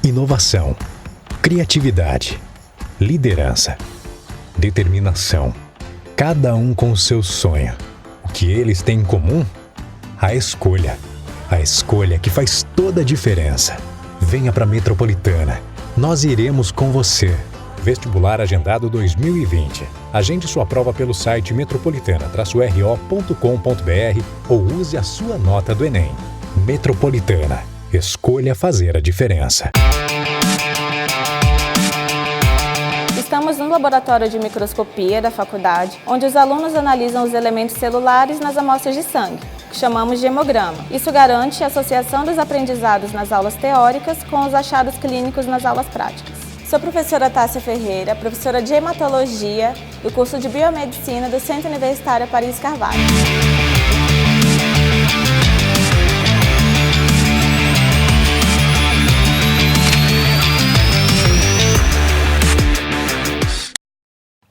inovação, criatividade, liderança, determinação. Cada um com o seu sonho. O que eles têm em comum? A escolha. A escolha que faz toda a diferença. Venha para a Metropolitana. Nós iremos com você. Vestibular Agendado 2020. Agende sua prova pelo site metropolitana-ro.com.br ou use a sua nota do Enem. Metropolitana. Escolha fazer a diferença. Estamos no laboratório de microscopia da faculdade, onde os alunos analisam os elementos celulares nas amostras de sangue, que chamamos de hemograma. Isso garante a associação dos aprendizados nas aulas teóricas com os achados clínicos nas aulas práticas. Sou a professora Tássia Ferreira, professora de hematologia do curso de biomedicina do Centro Universitário Aparício Carvalho.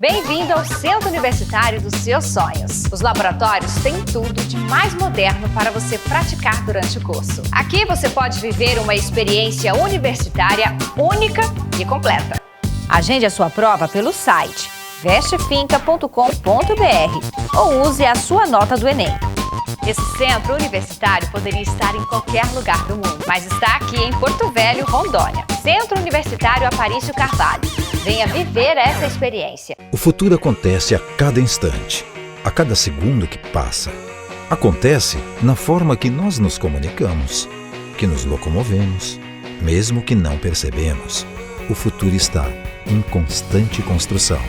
Bem-vindo ao Centro Universitário dos Seus Sonhos. Os laboratórios têm tudo de mais moderno para você praticar durante o curso. Aqui você pode viver uma experiência universitária única e completa. Agende a sua prova pelo site vestefinca.com.br ou use a sua nota do Enem. Esse centro universitário poderia estar em qualquer lugar do mundo, mas está aqui em Porto Velho, Rondônia. Centro Universitário Aparício Carvalho. Venha viver essa experiência. O futuro acontece a cada instante, a cada segundo que passa. Acontece na forma que nós nos comunicamos, que nos locomovemos, mesmo que não percebemos. O futuro está em constante construção.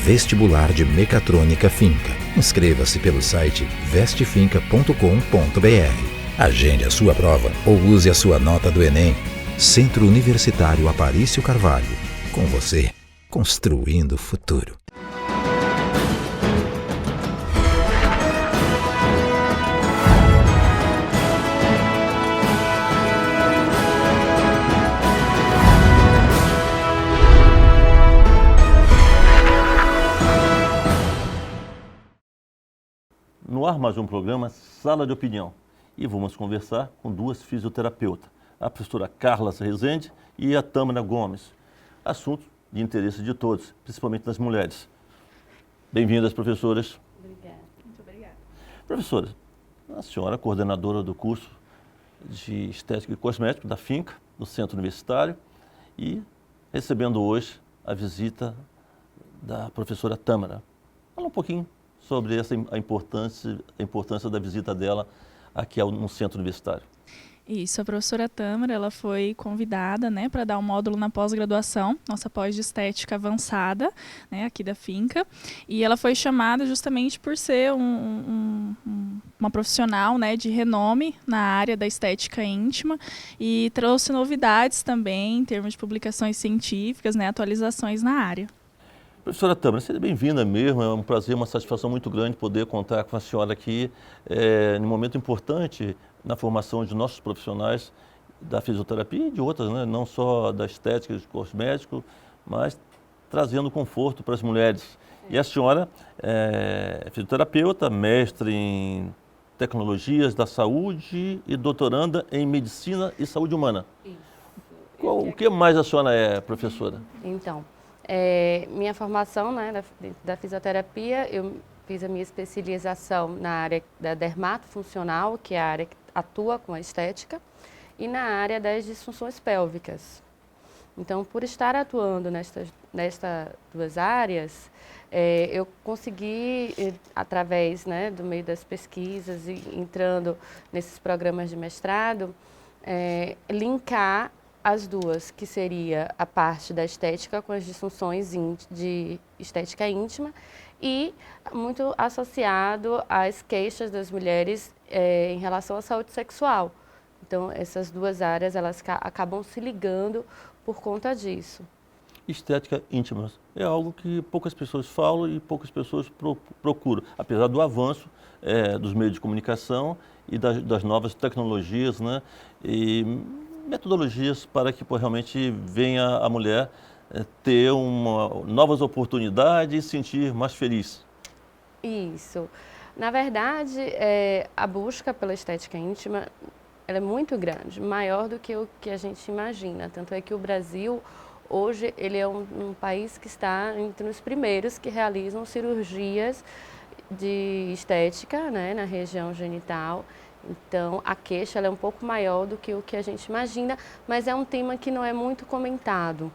Vestibular de Mecatrônica Finca. Inscreva-se pelo site vestefinca.com.br. Agende a sua prova ou use a sua nota do Enem. Centro Universitário Aparício Carvalho. Com você, construindo o futuro. No ar mais um programa Sala de Opinião e vamos conversar com duas fisioterapeutas, a professora Carla Rezende e a Tâmara Gomes. Assunto de interesse de todos, principalmente das mulheres. Bem-vindas, professoras. Obrigada. Muito obrigada. Professora, a senhora é coordenadora do curso de Estética e Cosmético da Finca, do Centro Universitário, e recebendo hoje a visita da professora Tâmara. Fala um pouquinho sobre a importância da visita dela aqui no Centro Universitário. Isso, a professora Tâmara, ela foi convidada, né, para dar um módulo na pós-graduação, nossa pós de estética avançada, né, aqui da Finca, e ela foi chamada justamente por ser uma profissional, né, de renome na área da estética íntima e trouxe novidades também em termos de publicações científicas, né, atualizações na área. Professora Tâmara, seja bem-vinda mesmo, é um prazer, uma satisfação muito grande poder contar com a senhora aqui num momento importante na formação de nossos profissionais da fisioterapia e de outras, né? Não só da estética, de cosmético, mas trazendo conforto para as mulheres. E a senhora é fisioterapeuta, mestre em tecnologias da saúde e doutoranda em medicina e saúde humana. Isso. O que mais a senhora é, professora? Então, minha formação, né, da fisioterapia, eu fiz a minha especialização na área da dermatofuncional, que é a área que atua com a estética, e na área das disfunções pélvicas. Então, por estar atuando nestas duas áreas, eu consegui, através, né, do meio das pesquisas e entrando nesses programas de mestrado, linkar as duas, que seria a parte da estética com as disfunções de estética íntima e muito associado às queixas das mulheres em relação à saúde sexual. Então, essas duas áreas, elas acabam se ligando por conta disso. Estética íntima é algo que poucas pessoas falam e poucas pessoas procuram, apesar do avanço dos meios de comunicação e das novas tecnologias, né? E metodologias para que realmente venha a mulher ter novas oportunidades e se sentir mais feliz. Isso. Na verdade, a busca pela estética íntima ela é muito grande, maior do que o que a gente imagina. Tanto é que o Brasil, hoje, ele é um país que está entre os primeiros que realizam cirurgias de estética, né, na região genital. Então, a queixa ela é um pouco maior do que o que a gente imagina, mas é um tema que não é muito comentado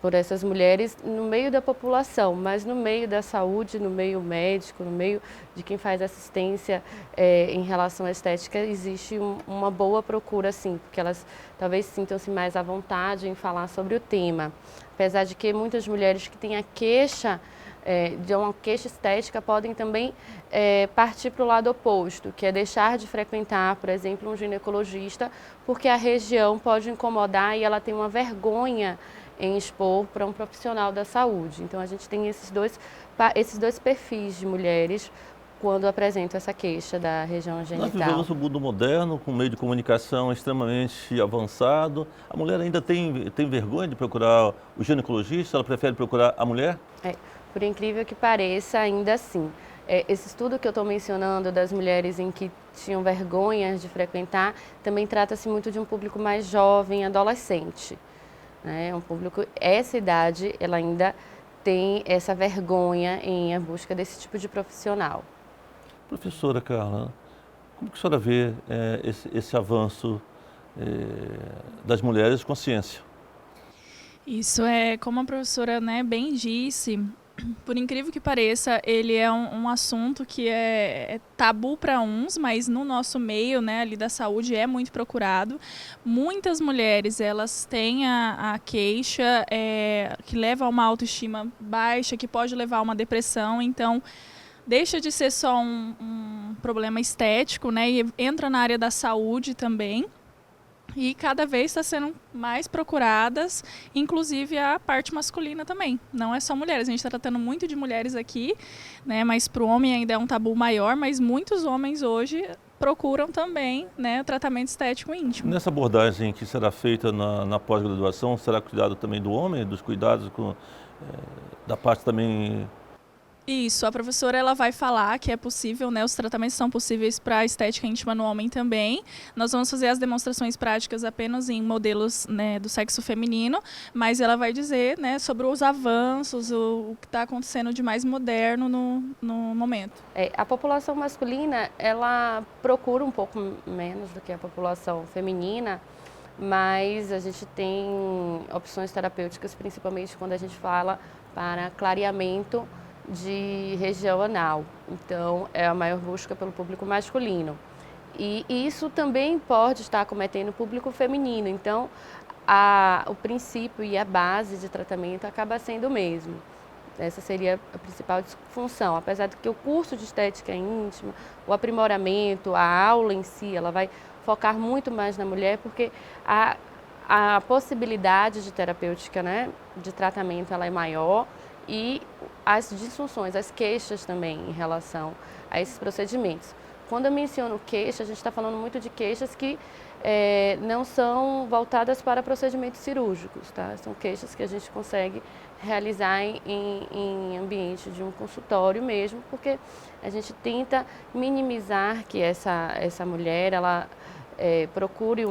por essas mulheres no meio da população, mas no meio da saúde, no meio médico, no meio de quem faz assistência em relação à estética, existe uma boa procura, sim, porque elas talvez sintam-se mais à vontade em falar sobre o tema. Apesar de que muitas mulheres que têm a queixa, de uma queixa estética, podem também partir para o lado oposto, que é deixar de frequentar, por exemplo, um ginecologista, porque a região pode incomodar e ela tem uma vergonha em expor para um profissional da saúde. Então, a gente tem esses dois perfis de mulheres quando apresentam essa queixa da região genital. Nós vivemos um mundo moderno, com um meio de comunicação extremamente avançado. A mulher ainda tem vergonha de procurar o ginecologista? Ela prefere procurar a mulher? Por incrível que pareça, ainda assim. Esse estudo que eu estou mencionando das mulheres em que tinham vergonha de frequentar, também trata-se muito de um público mais jovem, adolescente. Um público, essa idade, ela ainda tem essa vergonha em a busca desse tipo de profissional. Professora Carla, como que a senhora vê esse avanço das mulheres com ciência? Isso é, como a professora, né, bem disse, por incrível que pareça, ele é um assunto que é tabu para uns, mas no nosso meio, né, ali da saúde, é muito procurado. Muitas mulheres, elas têm a queixa que leva a uma autoestima baixa, que pode levar a uma depressão. Então, deixa de ser só um problema estético, né, e entra na área da saúde também. E cada vez está sendo mais procuradas, inclusive a parte masculina também. Não é só mulheres, a gente está tratando muito de mulheres aqui, né? Mas para o homem ainda é um tabu maior, mas muitos homens hoje procuram também, né, tratamento estético íntimo. Nessa abordagem que será feita na pós-graduação, será cuidado também do homem, dos cuidados da parte também... Isso, a professora ela vai falar que é possível, né, os tratamentos são possíveis para a estética íntima no homem também. Nós vamos fazer as demonstrações práticas apenas em modelos, né, do sexo feminino, mas ela vai dizer, né, sobre os avanços, o que está acontecendo de mais moderno no momento. A população masculina, ela procura um pouco menos do que a população feminina, mas a gente tem opções terapêuticas, principalmente quando a gente fala para clareamento de região anal. Então, é a maior busca pelo público masculino. E isso também pode estar acometendo o público feminino. Então, o princípio e a base de tratamento acaba sendo o mesmo. Essa seria a principal função. Apesar de que o curso de estética íntima, o aprimoramento, a aula em si, ela vai focar muito mais na mulher, porque a possibilidade de terapêutica, né, de tratamento, ela é maior, e as disfunções, as queixas também em relação a esses procedimentos. Quando eu menciono queixa, a gente está falando muito de queixas que não são voltadas para procedimentos cirúrgicos, tá? São queixas que a gente consegue realizar em ambiente de um consultório mesmo, porque a gente tenta minimizar que essa mulher ela procure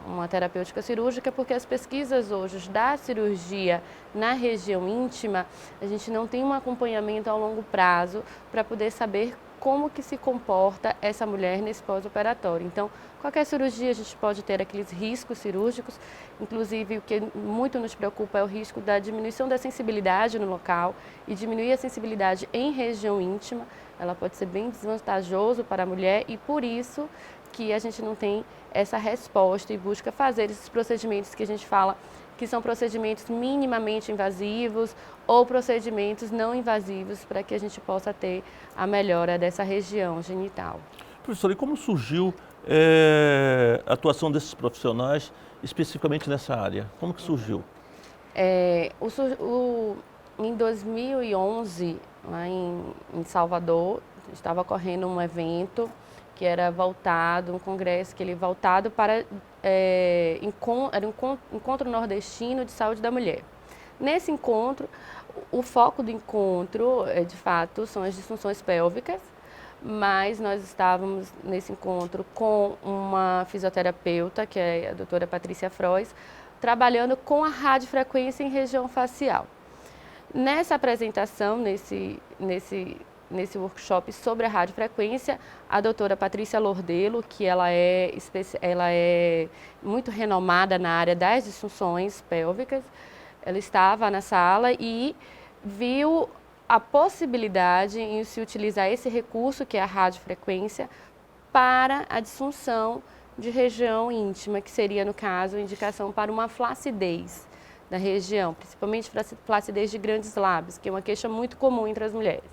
uma terapêutica cirúrgica, porque as pesquisas hoje da cirurgia na região íntima, a gente não tem um acompanhamento a longo prazo para poder saber como que se comporta essa mulher nesse pós-operatório. Então, qualquer cirurgia a gente pode ter aqueles riscos cirúrgicos, inclusive o que muito nos preocupa é o risco da diminuição da sensibilidade no local, e diminuir a sensibilidade em região íntima, ela pode ser bem desvantajoso para a mulher, e por isso que a gente não tem essa resposta e busca fazer esses procedimentos que a gente fala que são procedimentos minimamente invasivos ou procedimentos não invasivos para que a gente possa ter a melhora dessa região genital. Professora, e como surgiu a atuação desses profissionais especificamente nessa área? Como que surgiu? Em 2011, lá em Salvador, estava ocorrendo um evento que era voltado, um congresso que ele voltado para era um encontro nordestino de saúde da mulher. Nesse encontro, o foco do encontro, de fato, são as disfunções pélvicas, mas nós estávamos nesse encontro com uma fisioterapeuta, que é a doutora Patrícia Frois, trabalhando com a radiofrequência em região facial. Nessa apresentação, nesse workshop sobre a radiofrequência, a doutora Patrícia Lordelo, que ela é muito renomada na área das disfunções pélvicas, ela estava na sala e viu a possibilidade em se utilizar esse recurso, que é a radiofrequência, para a disfunção de região íntima, que seria, no caso, indicação para uma flacidez da região, principalmente flacidez de grandes lábios, que é uma queixa muito comum entre as mulheres.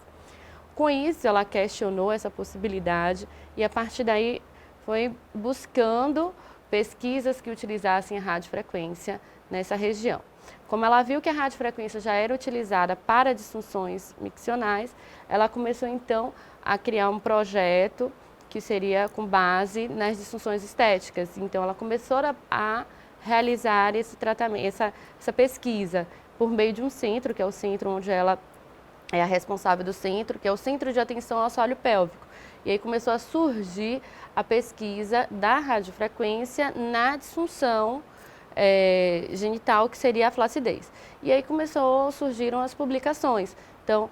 Com isso, ela questionou essa possibilidade e, a partir daí, foi buscando pesquisas que utilizassem a radiofrequência nessa região. Como ela viu que a radiofrequência já era utilizada para disfunções miccionais, ela começou então a criar um projeto que seria com base nas disfunções estéticas. Então ela começou a realizar esse tratamento, essa pesquisa por meio de um centro, que é o centro onde ela é a responsável do centro, que é o Centro de Atenção ao Assoalho Pélvico. E aí começou a surgir a pesquisa da radiofrequência na disfunção genital, que seria a flacidez. E aí surgiram as publicações. Então,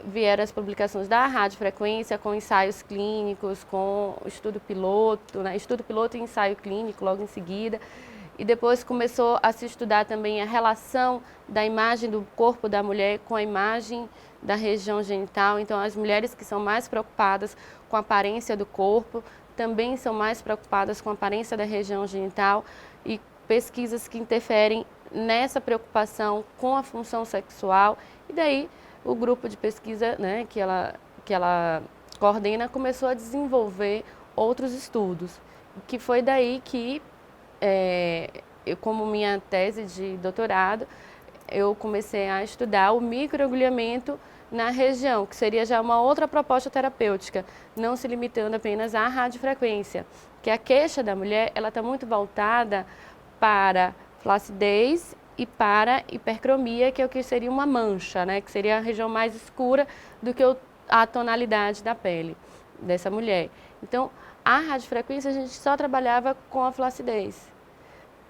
vieram as publicações da radiofrequência com ensaios clínicos, com estudo piloto, né? Estudo piloto e ensaio clínico logo em seguida. E depois começou a se estudar também a relação da imagem do corpo da mulher com a imagem da região genital. Então, as mulheres que são mais preocupadas com a aparência do corpo também são mais preocupadas com a aparência da região genital, e pesquisas que interferem nessa preocupação com a função sexual. E daí o grupo de pesquisa, né, que ela coordena, começou a desenvolver outros estudos, que foi daí que, eu, como minha tese de doutorado, eu comecei a estudar o microagulhamento na região, que seria já uma outra proposta terapêutica, não se limitando apenas à radiofrequência, que a queixa da mulher ela está muito voltada para flacidez e para hipercromia, que é o que seria uma mancha, né? Que seria a região mais escura do que a tonalidade da pele dessa mulher. Então, a radiofrequência a gente só trabalhava com a flacidez.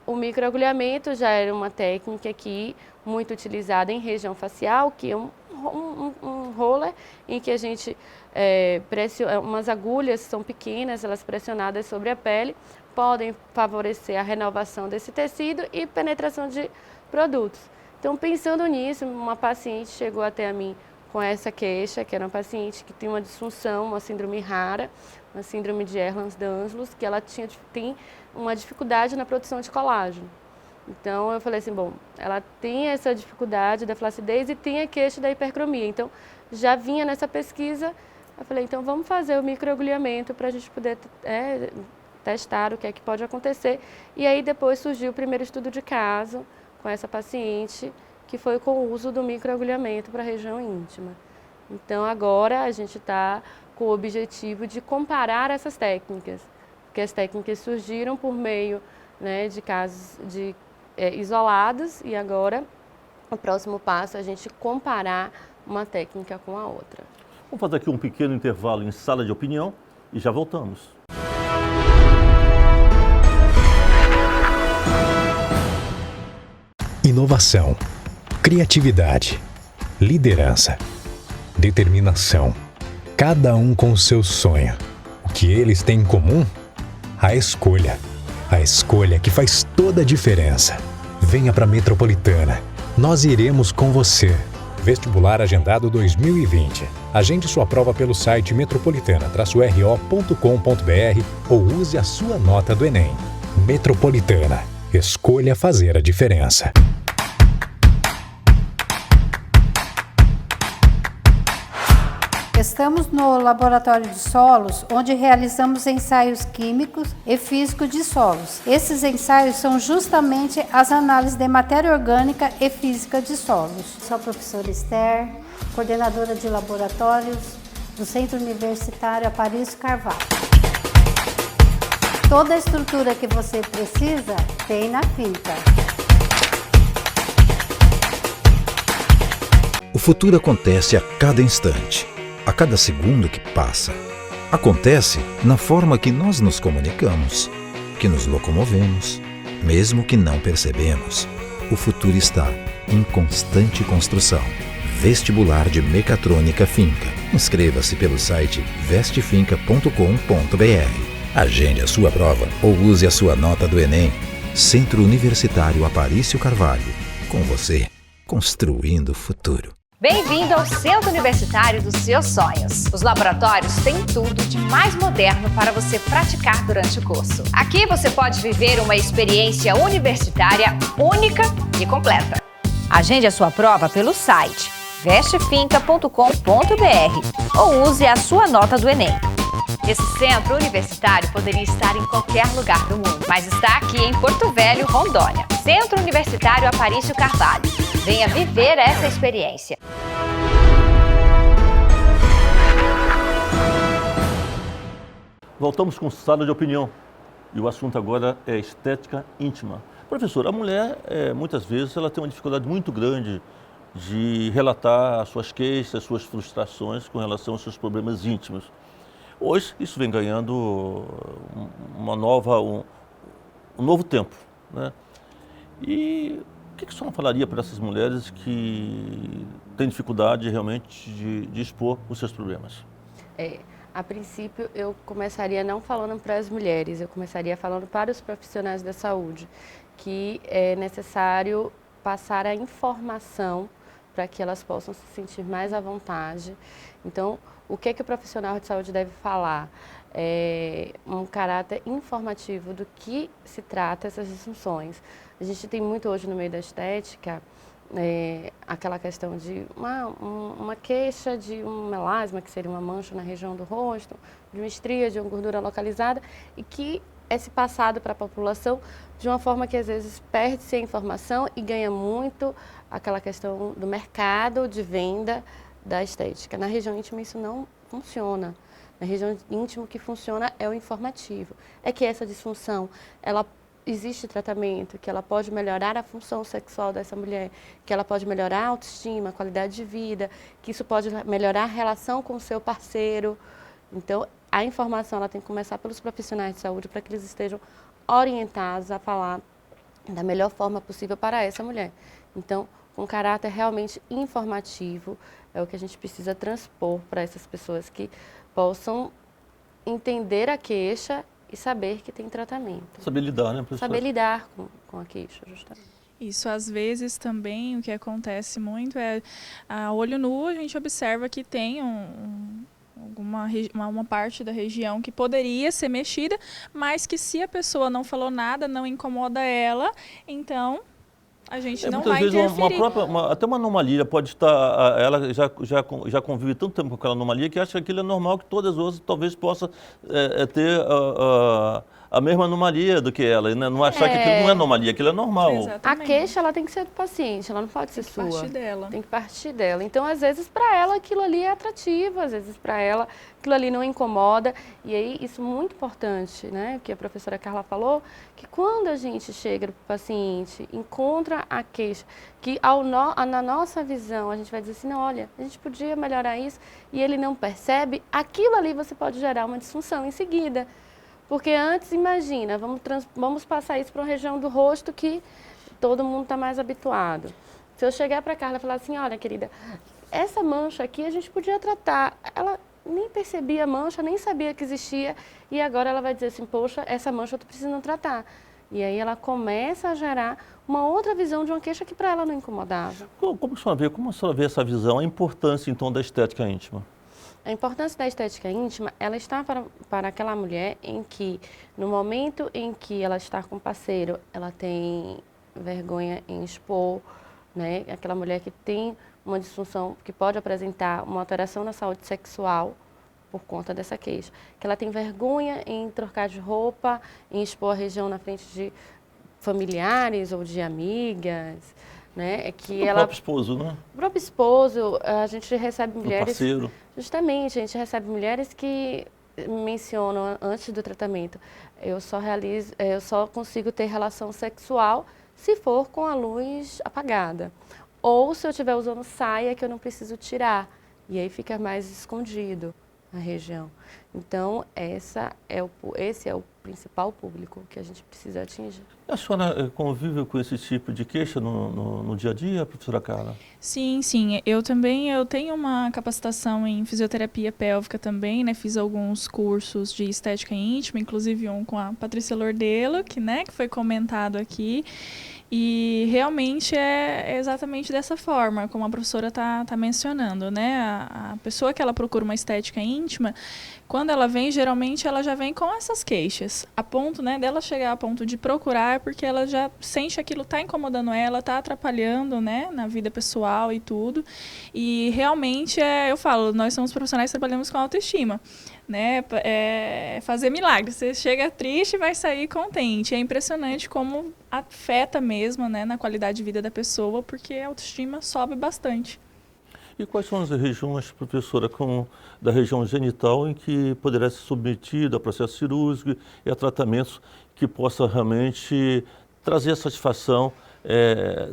O microagulhamento já era uma técnica aqui muito utilizada em região facial, que é um roller em que a gente pressiona, umas agulhas são pequenas, elas pressionadas sobre a pele, podem favorecer a renovação desse tecido e penetração de produtos. Então, pensando nisso, uma paciente chegou até a mim com essa queixa, que era uma paciente que tem uma disfunção, uma síndrome rara, uma síndrome de Ehlers-Danlos, que ela tem uma dificuldade na produção de colágeno. Então, eu falei assim, bom, ela tem essa dificuldade da flacidez e tem a queixa da hipercromia. Então, já vinha nessa pesquisa, eu falei, então vamos fazer o microagulhamento para a gente poder testar o que é que pode acontecer. E aí depois surgiu o primeiro estudo de caso com essa paciente, que foi com o uso do microagulhamento para a região íntima. Então agora a gente está com o objetivo de comparar essas técnicas, porque as técnicas surgiram por meio, né, de casos isolados, e agora o próximo passo é a gente comparar uma técnica com a outra. Vamos fazer aqui um pequeno intervalo em sala de opinião e já voltamos. Inovação, criatividade, liderança, determinação. Cada um com o seu sonho. O que eles têm em comum? A escolha. A escolha que faz toda a diferença. Venha para a Metropolitana. Nós iremos com você. Vestibular agendado 2020. Agende sua prova pelo site metropolitana-ro.com.br ou use a sua nota do Enem. Metropolitana. Escolha fazer a diferença. Estamos no laboratório de solos, onde realizamos ensaios químicos e físicos de solos. Esses ensaios são justamente as análises de matéria orgânica e física de solos. Sou a professora Esther, coordenadora de laboratórios do Centro Universitário Aparício Carvalho. Toda a estrutura que você precisa tem na finca. O futuro acontece a cada instante. A cada segundo que passa, Acontece na forma que nós nos comunicamos, que nos locomovemos, mesmo que não percebemos. O futuro está em constante construção. Vestibular de Mecatrônica Finca. Inscreva-se pelo site vestefinca.com.br. Agende a sua prova ou use a sua nota do Enem. Centro Universitário Aparício Carvalho. Com você, construindo o futuro. Bem-vindo ao Centro Universitário dos Seus Sonhos. Os laboratórios têm tudo de mais moderno para você praticar durante o curso. Aqui você pode viver uma experiência universitária única e completa. Agende a sua prova pelo site vestefinca.com.br ou use a sua nota do Enem. Esse centro universitário poderia estar em qualquer lugar do mundo, mas está aqui em Porto Velho, Rondônia. Centro Universitário Aparício Carvalho. Venha viver essa experiência. Voltamos com sala de opinião. E o assunto agora é estética íntima. Professor, a mulher, muitas vezes, ela tem uma dificuldade muito grande de relatar as suas queixas, as suas frustrações com relação aos seus problemas íntimos. Hoje, isso vem ganhando um novo tempo, né? E o que a senhora falaria para essas mulheres que têm dificuldade realmente de expor os seus problemas? A princípio, eu começaria não falando para as mulheres, eu começaria falando para os profissionais da saúde, que é necessário passar a informação para que elas possam se sentir mais à vontade. Então, o que o profissional de saúde deve falar? Um caráter informativo do que se trata essas disfunções. A gente tem muito hoje no meio da estética aquela questão de uma queixa de um melasma, que seria uma mancha na região do rosto, de uma estria, de uma gordura localizada, e que é se passado para a população de uma forma que às vezes perde-se a informação e ganha muito aquela questão do mercado de venda da estética. Na região íntima isso não funciona. Na região íntima o que funciona é o informativo. É que essa disfunção, existe tratamento, que ela pode melhorar a função sexual dessa mulher, que ela pode melhorar a autoestima, a qualidade de vida, que isso pode melhorar a relação com o seu parceiro. Então, a informação ela tem que começar pelos profissionais de saúde para que eles estejam orientados a falar da melhor forma possível para essa mulher. Então, com caráter realmente informativo, é o que a gente precisa transpor para essas pessoas que possam entender a queixa e saber que tem tratamento. Saber lidar, né, professor? Saber lidar com a queixa, justamente. Isso, às vezes, também, o que acontece muito é, a olho nu, a gente observa que tem uma parte da região que poderia ser mexida, mas que se a pessoa não falou nada, não incomoda ela, então a gente não vai interferir. Até uma anomalia pode estar, ela já convive tanto tempo com aquela anomalia que acha que aquilo é normal, que todas as outras talvez possa ter a mesma anomalia do que ela, né? Não achar que aquilo não é anomalia, aquilo é normal. Exatamente. A queixa ela tem que ser do paciente, ela não pode ser sua. Tem que partir dela. Tem que partir dela. Então, às vezes, para ela aquilo ali é atrativo, às vezes para ela aquilo ali não incomoda. E aí, isso é muito importante, né? Que a professora Carla falou, que quando a gente chega para o paciente, encontra a queixa, que na nossa visão a gente vai dizer assim, não, olha, a gente podia melhorar isso, e ele não percebe, aquilo ali você pode gerar uma disfunção em seguida. Porque antes, imagina, vamos passar isso para uma região do rosto que todo mundo está mais habituado. Se eu chegar para a Carla e falar assim, olha, querida, essa mancha aqui a gente podia tratar. Ela nem percebia a mancha, nem sabia que existia, e agora ela vai dizer assim, poxa, essa mancha eu estou precisando tratar. E aí ela começa a gerar uma outra visão de uma queixa que para ela não incomodava. Como a senhora vê essa visão, a importância, então, da estética íntima? A importância da estética íntima, ela está para aquela mulher em que, no momento em que ela está com o parceiro, ela tem vergonha em expor, né? Aquela mulher que tem uma disfunção, que pode apresentar uma alteração na saúde sexual por conta dessa queixa. Que ela tem vergonha em trocar de roupa, em expor a região na frente de familiares ou de amigas, né? Que o próprio esposo, né? O próprio esposo, a gente recebe mulheres... O parceiro. Justamente, a gente recebe mulheres que mencionam antes do tratamento, eu só consigo ter relação sexual se for com a luz apagada. Ou se eu estiver usando saia que eu não preciso tirar, e aí fica mais escondido. a região. Então, esse é o principal público que a gente precisa atingir. A senhora convive com esse tipo de queixa no dia a dia, professora Carla? Sim, sim. Eu tenho uma capacitação em fisioterapia pélvica também, né? Fiz alguns cursos de estética íntima, inclusive um com a Patrícia Lordelo, que foi comentado aqui. E realmente é exatamente dessa forma, como a professora tá mencionando, né? A pessoa que ela procura uma estética íntima, quando ela vem, geralmente ela já vem com essas queixas. A ponto, né, dela chegar a ponto de procurar, porque ela já sente aquilo tá incomodando ela, tá atrapalhando, né, na vida pessoal e tudo. E realmente, eu falo, nós somos profissionais que trabalhamos com autoestima. Né, fazer milagres. Você chega triste e vai sair contente. É impressionante como afeta mesmo, né, na qualidade de vida da pessoa, porque a autoestima sobe bastante. E quais são as regiões, professora, da região genital em que poderá ser submetida a processo cirúrgico e a tratamentos que possa realmente trazer a satisfação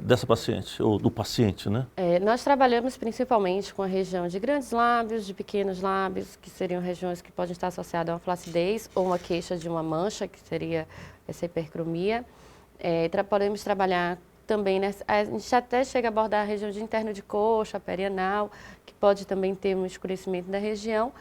dessa paciente, ou do paciente, né? Nós trabalhamos principalmente com a região de grandes lábios, de pequenos lábios, que seriam regiões que podem estar associadas a uma flacidez ou uma queixa de uma mancha, que seria essa hipercromia. Podemos trabalhar também, a gente até chega a abordar a região de interno de coxa, perianal, que pode também ter um escurecimento da região.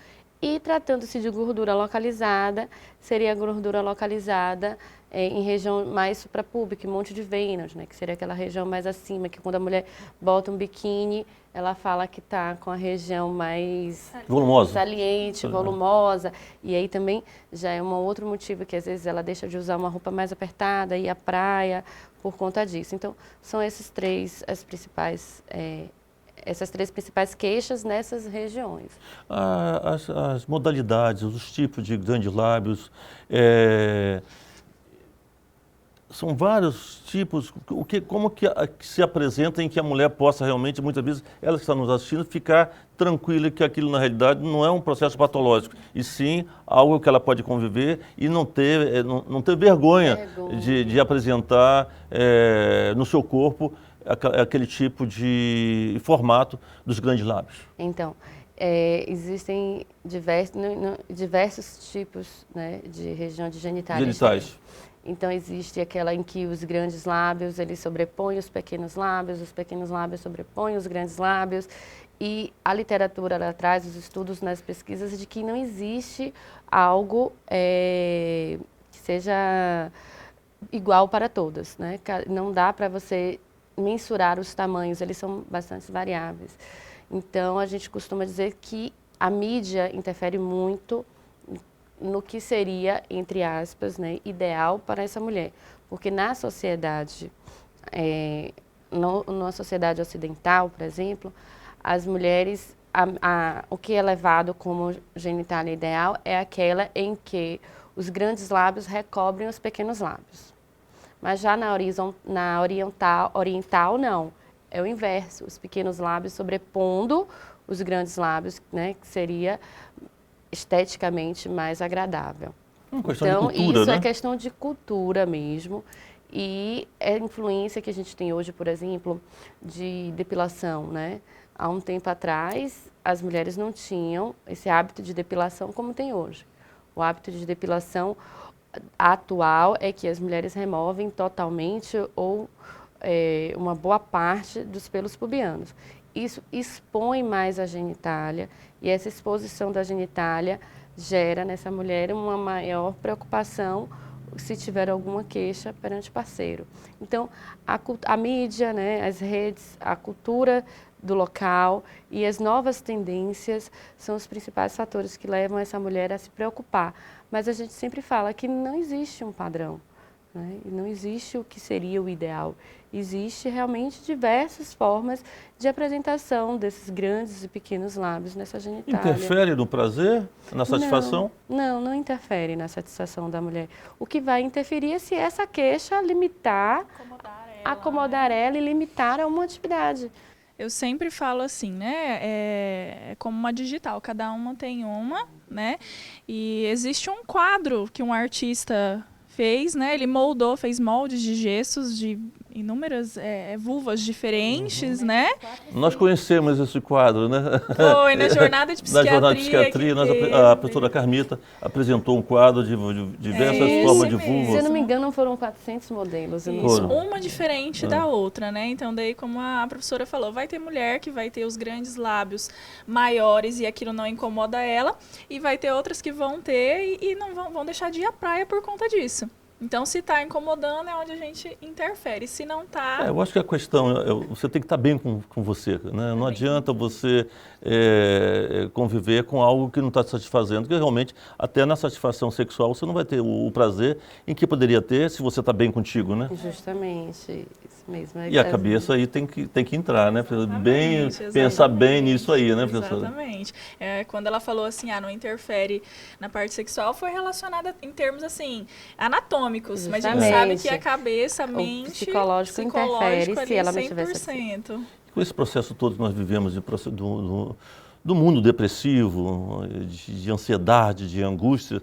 E tratando-se de gordura localizada, seria a gordura localizada em região mais suprapúbica, monte de Vênus, né, que seria aquela região mais acima, que quando a mulher bota um biquíni, ela fala que está com a região mais volumosa, saliente, volumosa. E aí também já é um outro motivo que às vezes ela deixa de usar uma roupa mais apertada, ir à praia por conta disso. Então, são essas três principais queixas nessas regiões. As modalidades, os tipos de grandes lábios, são vários tipos. Como que se apresenta em que a mulher possa realmente, muitas vezes, ela que está nos assistindo, ficar tranquila que aquilo, na realidade, não é um processo patológico, e sim algo que ela pode conviver e não ter vergonha de apresentar no seu corpo aquele tipo de formato dos grandes lábios. Então, existem diversos tipos, né, de região de genitais. Então, existe aquela em que os grandes lábios, eles sobrepõem os pequenos lábios sobrepõem os grandes lábios. E a literatura lá atrás, os estudos nas pesquisas, de que não existe algo que seja igual para todas, né? Não dá para você mensurar os tamanhos, eles são bastante variáveis. Então, a gente costuma dizer que a mídia interfere muito no que seria, entre aspas, né, ideal para essa mulher. Porque na sociedade, na sociedade ocidental, por exemplo, as mulheres, o que é levado como genitália ideal é aquela em que os grandes lábios recobrem os pequenos lábios. Mas já na oriental, não. É o inverso, os pequenos lábios sobrepondo os grandes lábios, né, que seria esteticamente mais agradável. Então, isso é questão de cultura mesmo. E é a influência que a gente tem hoje, por exemplo, de depilação, né? Há um tempo atrás, as mulheres não tinham esse hábito de depilação como tem hoje. O hábito de depilação atual é que as mulheres removem totalmente ou uma boa parte dos pelos pubianos. Isso expõe mais a genitália e essa exposição da genitália gera nessa mulher uma maior preocupação se tiver alguma queixa perante o parceiro. Então, a mídia, né, as redes, a cultura do local e as novas tendências são os principais fatores que levam essa mulher a se preocupar. Mas a gente sempre fala que não existe um padrão, né? Não existe o que seria o ideal. Existe realmente diversas formas de apresentação desses grandes e pequenos lábios nessa genitália. Interfere no prazer, na satisfação? Não interfere na satisfação da mulher. O que vai interferir é se essa queixa acomodar ela e limitar a uma atividade. Eu sempre falo assim, né, é como uma digital, cada uma tem uma, né, e existe um quadro que um artista fez, né, ele fez moldes de gessos inúmeras vulvas diferentes, né? Nós conhecemos esse quadro, né? Foi, na jornada de psiquiatria. Na jornada de psiquiatria, a professora Carmita apresentou um quadro de diversas formas de vulvas. Se eu não me engano, foram 400 modelos. Isso, uma diferente da outra, né? Então, daí, como a professora falou, vai ter mulher que vai ter os grandes lábios maiores e aquilo não incomoda ela, e vai ter outras que vão ter e não vão deixar de ir à praia por conta disso. Então, se está incomodando, é onde a gente interfere. Se não está... eu acho que a questão você tem que estar bem com você, né? Não adianta você conviver com algo que não está te satisfazendo, porque realmente, até na satisfação sexual, você não vai ter o prazer em que poderia ter se você está bem contigo, né? Justamente, isso mesmo. E a cabeça aí tem que entrar, né? Pensar bem nisso aí, né, professora? Exatamente. Quando ela falou assim, não interfere na parte sexual, foi relacionada em termos, assim, anatômicos. Justamente. Mas a gente sabe que a cabeça, a mente... O psicológico interfere se ela não 100%. tiver assim. Com esse processo todo que nós vivemos do mundo depressivo, de ansiedade, de angústia,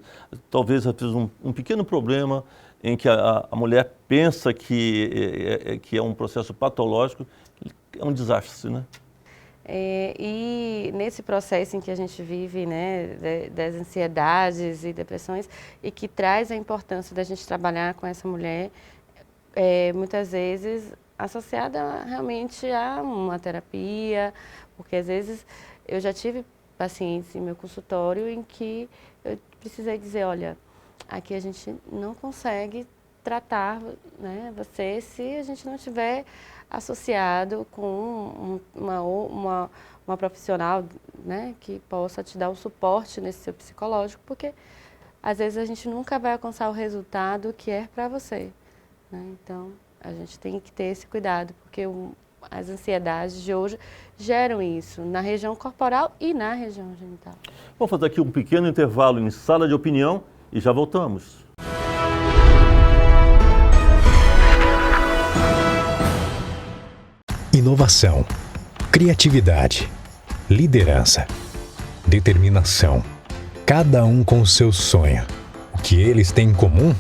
talvez um pequeno problema em que a mulher pensa que é um processo patológico, é um desastre, né? E nesse processo em que a gente vive, né, das ansiedades e depressões, e que traz a importância da gente trabalhar com essa mulher, muitas vezes associada realmente a uma terapia, porque às vezes eu já tive pacientes em meu consultório em que eu precisei dizer, olha, aqui a gente não consegue tratar, né, você se a gente não tiver associado com uma profissional, né, que possa te dar um suporte nesse seu psicológico, porque às vezes a gente nunca vai alcançar o resultado que é para você, né? Então a gente tem que ter esse cuidado, porque as ansiedades de hoje geram isso na região corporal e na região genital. Vamos fazer aqui um pequeno intervalo em sala de opinião e já voltamos. Inovação, criatividade, liderança, determinação. Cada um com o seu sonho. O que eles têm em comum?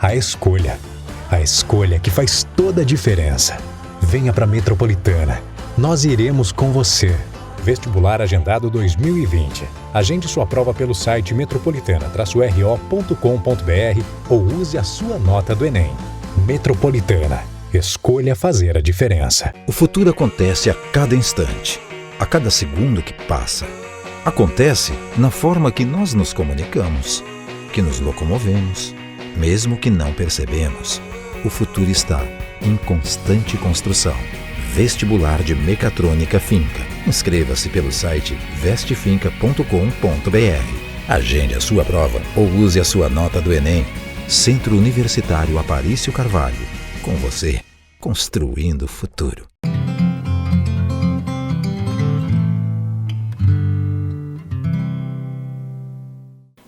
A escolha. A escolha que faz toda a diferença. Venha para a Metropolitana. Nós iremos com você. Vestibular agendado 2020. Agende sua prova pelo site metropolitana-ro.com.br ou use a sua nota do Enem. Metropolitana. Escolha fazer a diferença. O futuro acontece a cada instante, a cada segundo que passa. Acontece na forma que nós nos comunicamos, que nos locomovemos, mesmo que não percebemos. O futuro está em constante construção. Vestibular de Mecatrônica Finca. Inscreva-se pelo site vestefinca.com.br. Agende a sua prova ou use a sua nota do Enem. Centro Universitário Aparício Carvalho. Com você, construindo o futuro.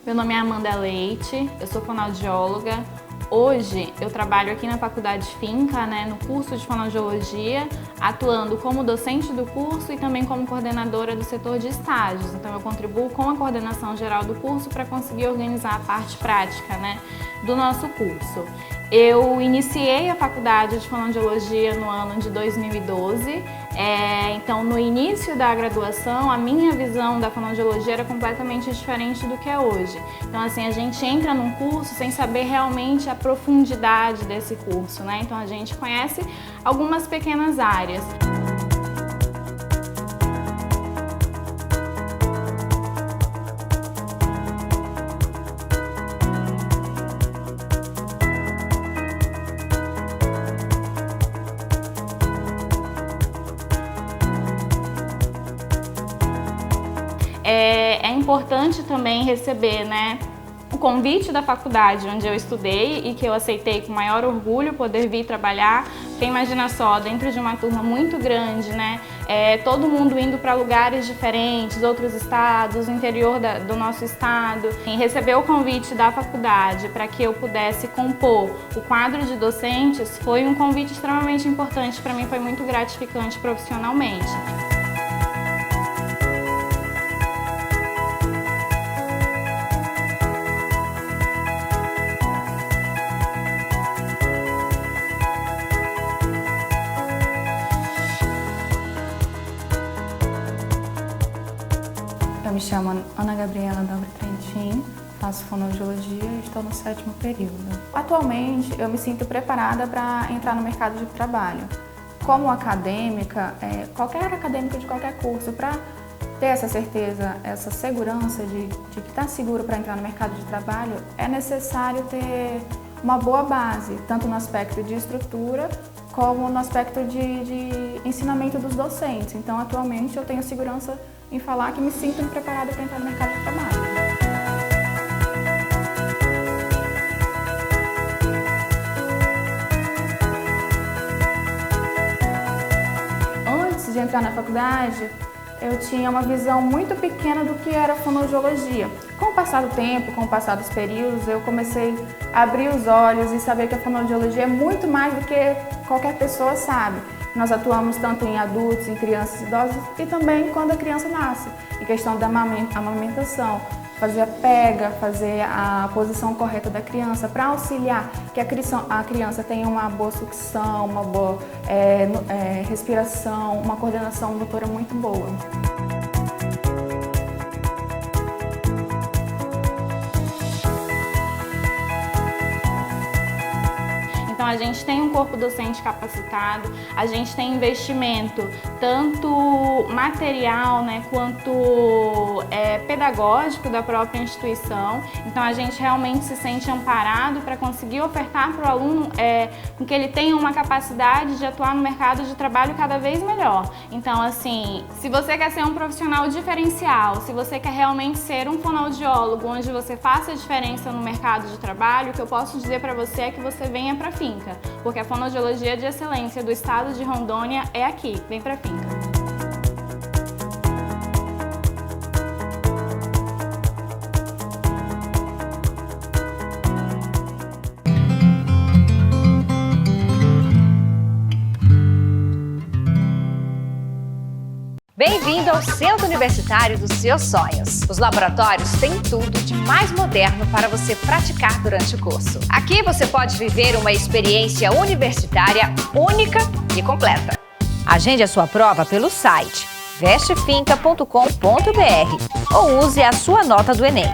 Meu nome é Amanda Leite, eu sou fonoaudióloga. Hoje eu trabalho aqui na Faculdade Finca, no curso de fonoaudiologia, atuando como docente do curso e também como coordenadora do setor de estágios. Então eu contribuo com a coordenação geral do curso para conseguir organizar a parte prática, do nosso curso. Eu iniciei a faculdade de fonoaudiologia no ano de 2012, então no início da graduação a minha visão da fonoaudiologia era completamente diferente do que é hoje. Então assim, a gente entra num curso sem saber realmente a profundidade desse curso, Então a gente conhece algumas pequenas áreas. É importante também receber, o convite da faculdade onde eu estudei e que eu aceitei com maior orgulho poder vir trabalhar. Porque imagina só, dentro de uma turma muito grande, todo mundo indo para lugares diferentes, outros estados, interior do nosso estado. E receber o convite da faculdade para que eu pudesse compor o quadro de docentes foi um convite extremamente importante para mim, foi muito gratificante profissionalmente. me chamo Ana Gabriela Dobra Trentin, faço fonoaudiologia e estou no 7º período. Atualmente, eu me sinto preparada para entrar no mercado de trabalho. Como acadêmica, qualquer acadêmico de qualquer curso, para ter essa certeza, essa segurança de que está seguro para entrar no mercado de trabalho, é necessário ter uma boa base, tanto no aspecto de estrutura, como no aspecto de ensinamento dos docentes. Então, atualmente, eu tenho segurança em falar que me sinto preparada para entrar no mercado de trabalho. Antes de entrar na faculdade, eu tinha uma visão muito pequena do que era fonoaudiologia. Com o passar do tempo, com o passar dos períodos, eu comecei a abrir os olhos e saber que a fonoaudiologia é muito mais do que qualquer pessoa sabe. Nós atuamos tanto em adultos, em crianças e idosos e também quando a criança nasce, em questão da amamentação, fazer a pega, fazer a posição correta da criança para auxiliar que a criança tenha uma boa sucção, uma boa respiração, uma coordenação motora muito boa. Então, a gente tem um corpo docente capacitado, a gente tem investimento tanto material, né, quanto pedagógico da própria instituição. Então, a gente realmente se sente amparado para conseguir ofertar para o aluno com que ele tenha uma capacidade de atuar no mercado de trabalho cada vez melhor. Então, assim, se você quer ser um profissional diferencial, se você quer realmente ser um fonoaudiólogo, onde você faça a diferença no mercado de trabalho, o que eu posso dizer para você é que você venha para a Finca, porque a fonoaudiologia de excelência do estado de Rondônia é aqui. Vem pra Finca. Bem-vindo ao Centro Universitário dos Seus Sonhos. Os laboratórios têm tudo de mais moderno para você praticar durante o curso. Aqui você pode viver uma experiência universitária única e completa. Agende a sua prova pelo site vestefinca.com.br ou use a sua nota do Enem.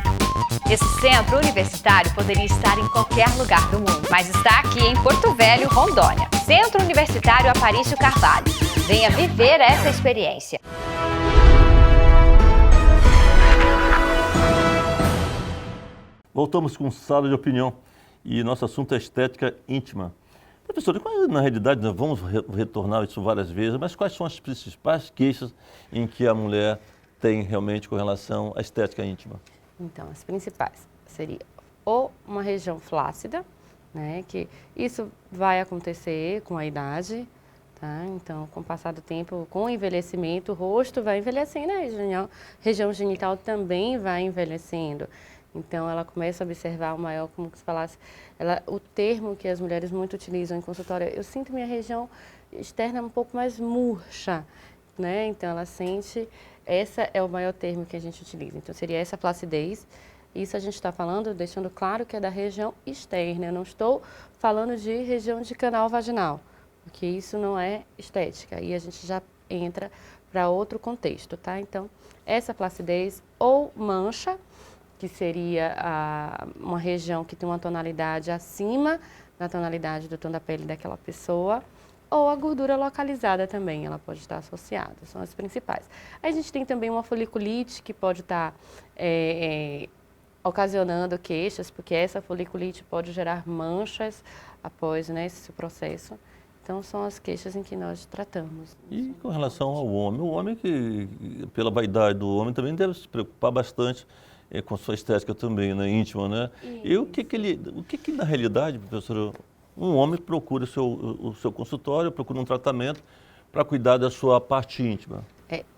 Esse centro universitário poderia estar em qualquer lugar do mundo, mas está aqui em Porto Velho, Rondônia. Centro Universitário Aparício Carvalho. Venha viver essa experiência. Voltamos com Sala de Opinião e nosso assunto é estética íntima. Professora, na realidade, nós vamos retornar isso várias vezes, mas quais são as principais queixas em que a mulher tem realmente com relação à estética íntima? Então, as principais seria ou uma região flácida, né, que isso vai acontecer com a idade, tá? Então, com o passar do tempo, com o envelhecimento, o rosto vai envelhecendo, a região genital também vai envelhecendo. Então, ela começa a observar o maior, como se falasse, o termo que as mulheres muito utilizam em consultório, eu sinto minha região externa um pouco mais murcha, né? Então, ela sente, esse é o maior termo que a gente utiliza. Então, seria essa flacidez. Isso a gente está falando, deixando claro que é da região externa. Eu não estou falando de região de canal vaginal, porque isso não é estética. E a gente já entra para outro contexto, tá? Então, essa flacidez ou mancha, que seria uma região que tem uma tonalidade acima da tonalidade do tom da pele daquela pessoa, ou a gordura localizada também, ela pode estar associada, são as principais. A gente tem também uma foliculite que pode estar ocasionando queixas, porque essa foliculite pode gerar manchas após, né, esse processo. Então, são as queixas em que nós tratamos. E com relação ao homem? O homem que, pela vaidade do homem, também deve se preocupar bastante com sua estética também, né, íntima, né? E o que na realidade, professora, um homem procura o seu consultório, procura um tratamento para cuidar da sua parte íntima?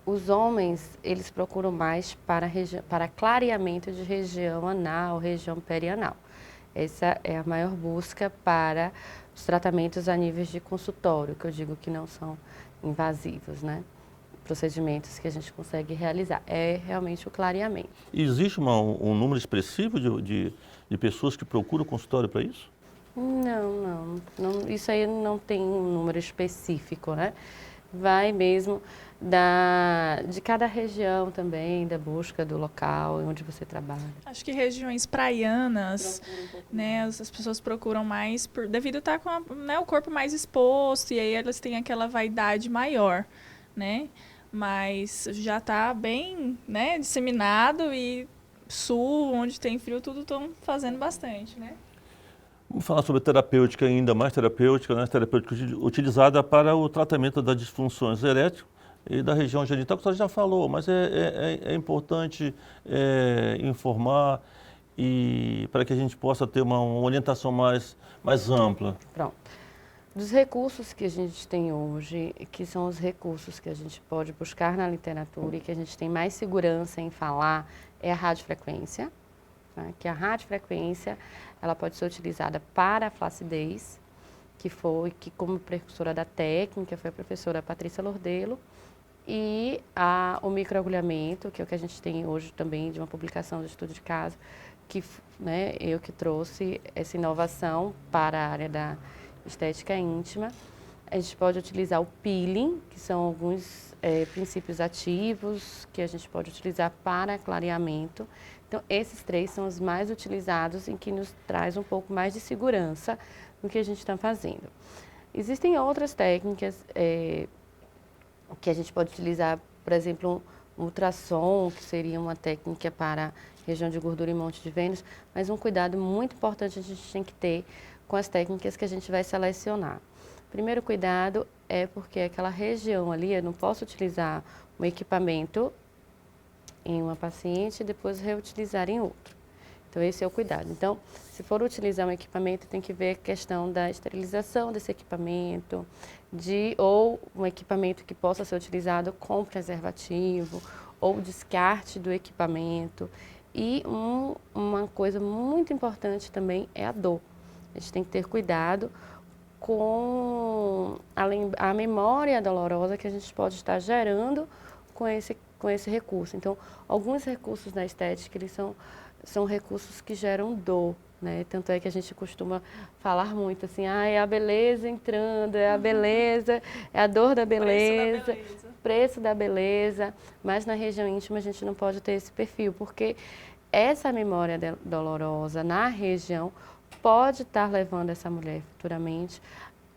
Os homens, eles procuram mais para clareamento de região anal, região perianal. Essa é a maior busca para os tratamentos a níveis de consultório, que eu digo que não são invasivos, né? Procedimentos que a gente consegue realizar. É realmente o clareamento. E existe um número expressivo de pessoas que procuram consultório para isso? Não, isso aí não tem um número específico, né? vai mesmo de cada região também, da busca do local onde você trabalha. Acho que regiões praianas, né, as pessoas procuram mais devido a estar com o corpo mais exposto, e aí elas têm aquela vaidade maior, né? Mas já está bem, né, disseminado, e sul, onde tem frio, tudo estão fazendo bastante, né? Vamos falar sobre terapêutica ainda mais terapêutica, né? Terapêutica utilizada para o tratamento das disfunções erétil e da região genital, que você já falou, mas é importante informar e para que a gente possa ter uma orientação mais ampla. Pronto. Dos recursos que a gente tem hoje, que são os recursos que a gente pode buscar na literatura e que a gente tem mais segurança em falar, é a radiofrequência, né? Que a radiofrequência ela pode ser utilizada para a flacidez, que como precursora da técnica foi a professora Patrícia Lordelo, e o microagulhamento, que é o que a gente tem hoje também de uma publicação de estudo de caso, que né, eu que trouxe essa inovação para a área da estética íntima. A gente pode utilizar o peeling, que são alguns princípios ativos que a gente pode utilizar para clareamento. Então, esses 3 são os mais utilizados e que nos traz um pouco mais de segurança no que a gente está fazendo. Existem outras técnicas que a gente pode utilizar, por exemplo, um ultrassom, que seria uma técnica para região de gordura e monte de Vênus, mas um cuidado muito importante a gente tem que ter com as técnicas que a gente vai selecionar. Primeiro cuidado é porque aquela região ali, eu não posso utilizar um equipamento em uma paciente e depois reutilizar em outro. Então, esse é o cuidado. Então, se for utilizar um equipamento, tem que ver a questão da esterilização desse equipamento, ou um equipamento que possa ser utilizado com preservativo, ou descarte do equipamento. E uma coisa muito importante também é a dor. A gente tem que ter cuidado com a memória dolorosa que a gente pode estar gerando com esse recurso. Então, alguns recursos na estética, eles são recursos que geram dor, né? Tanto é que a gente costuma falar muito assim, é a beleza entrando, é a beleza, é a dor da beleza, preço da beleza, mas na região íntima a gente não pode ter esse perfil, porque essa memória dolorosa na região pode estar levando essa mulher futuramente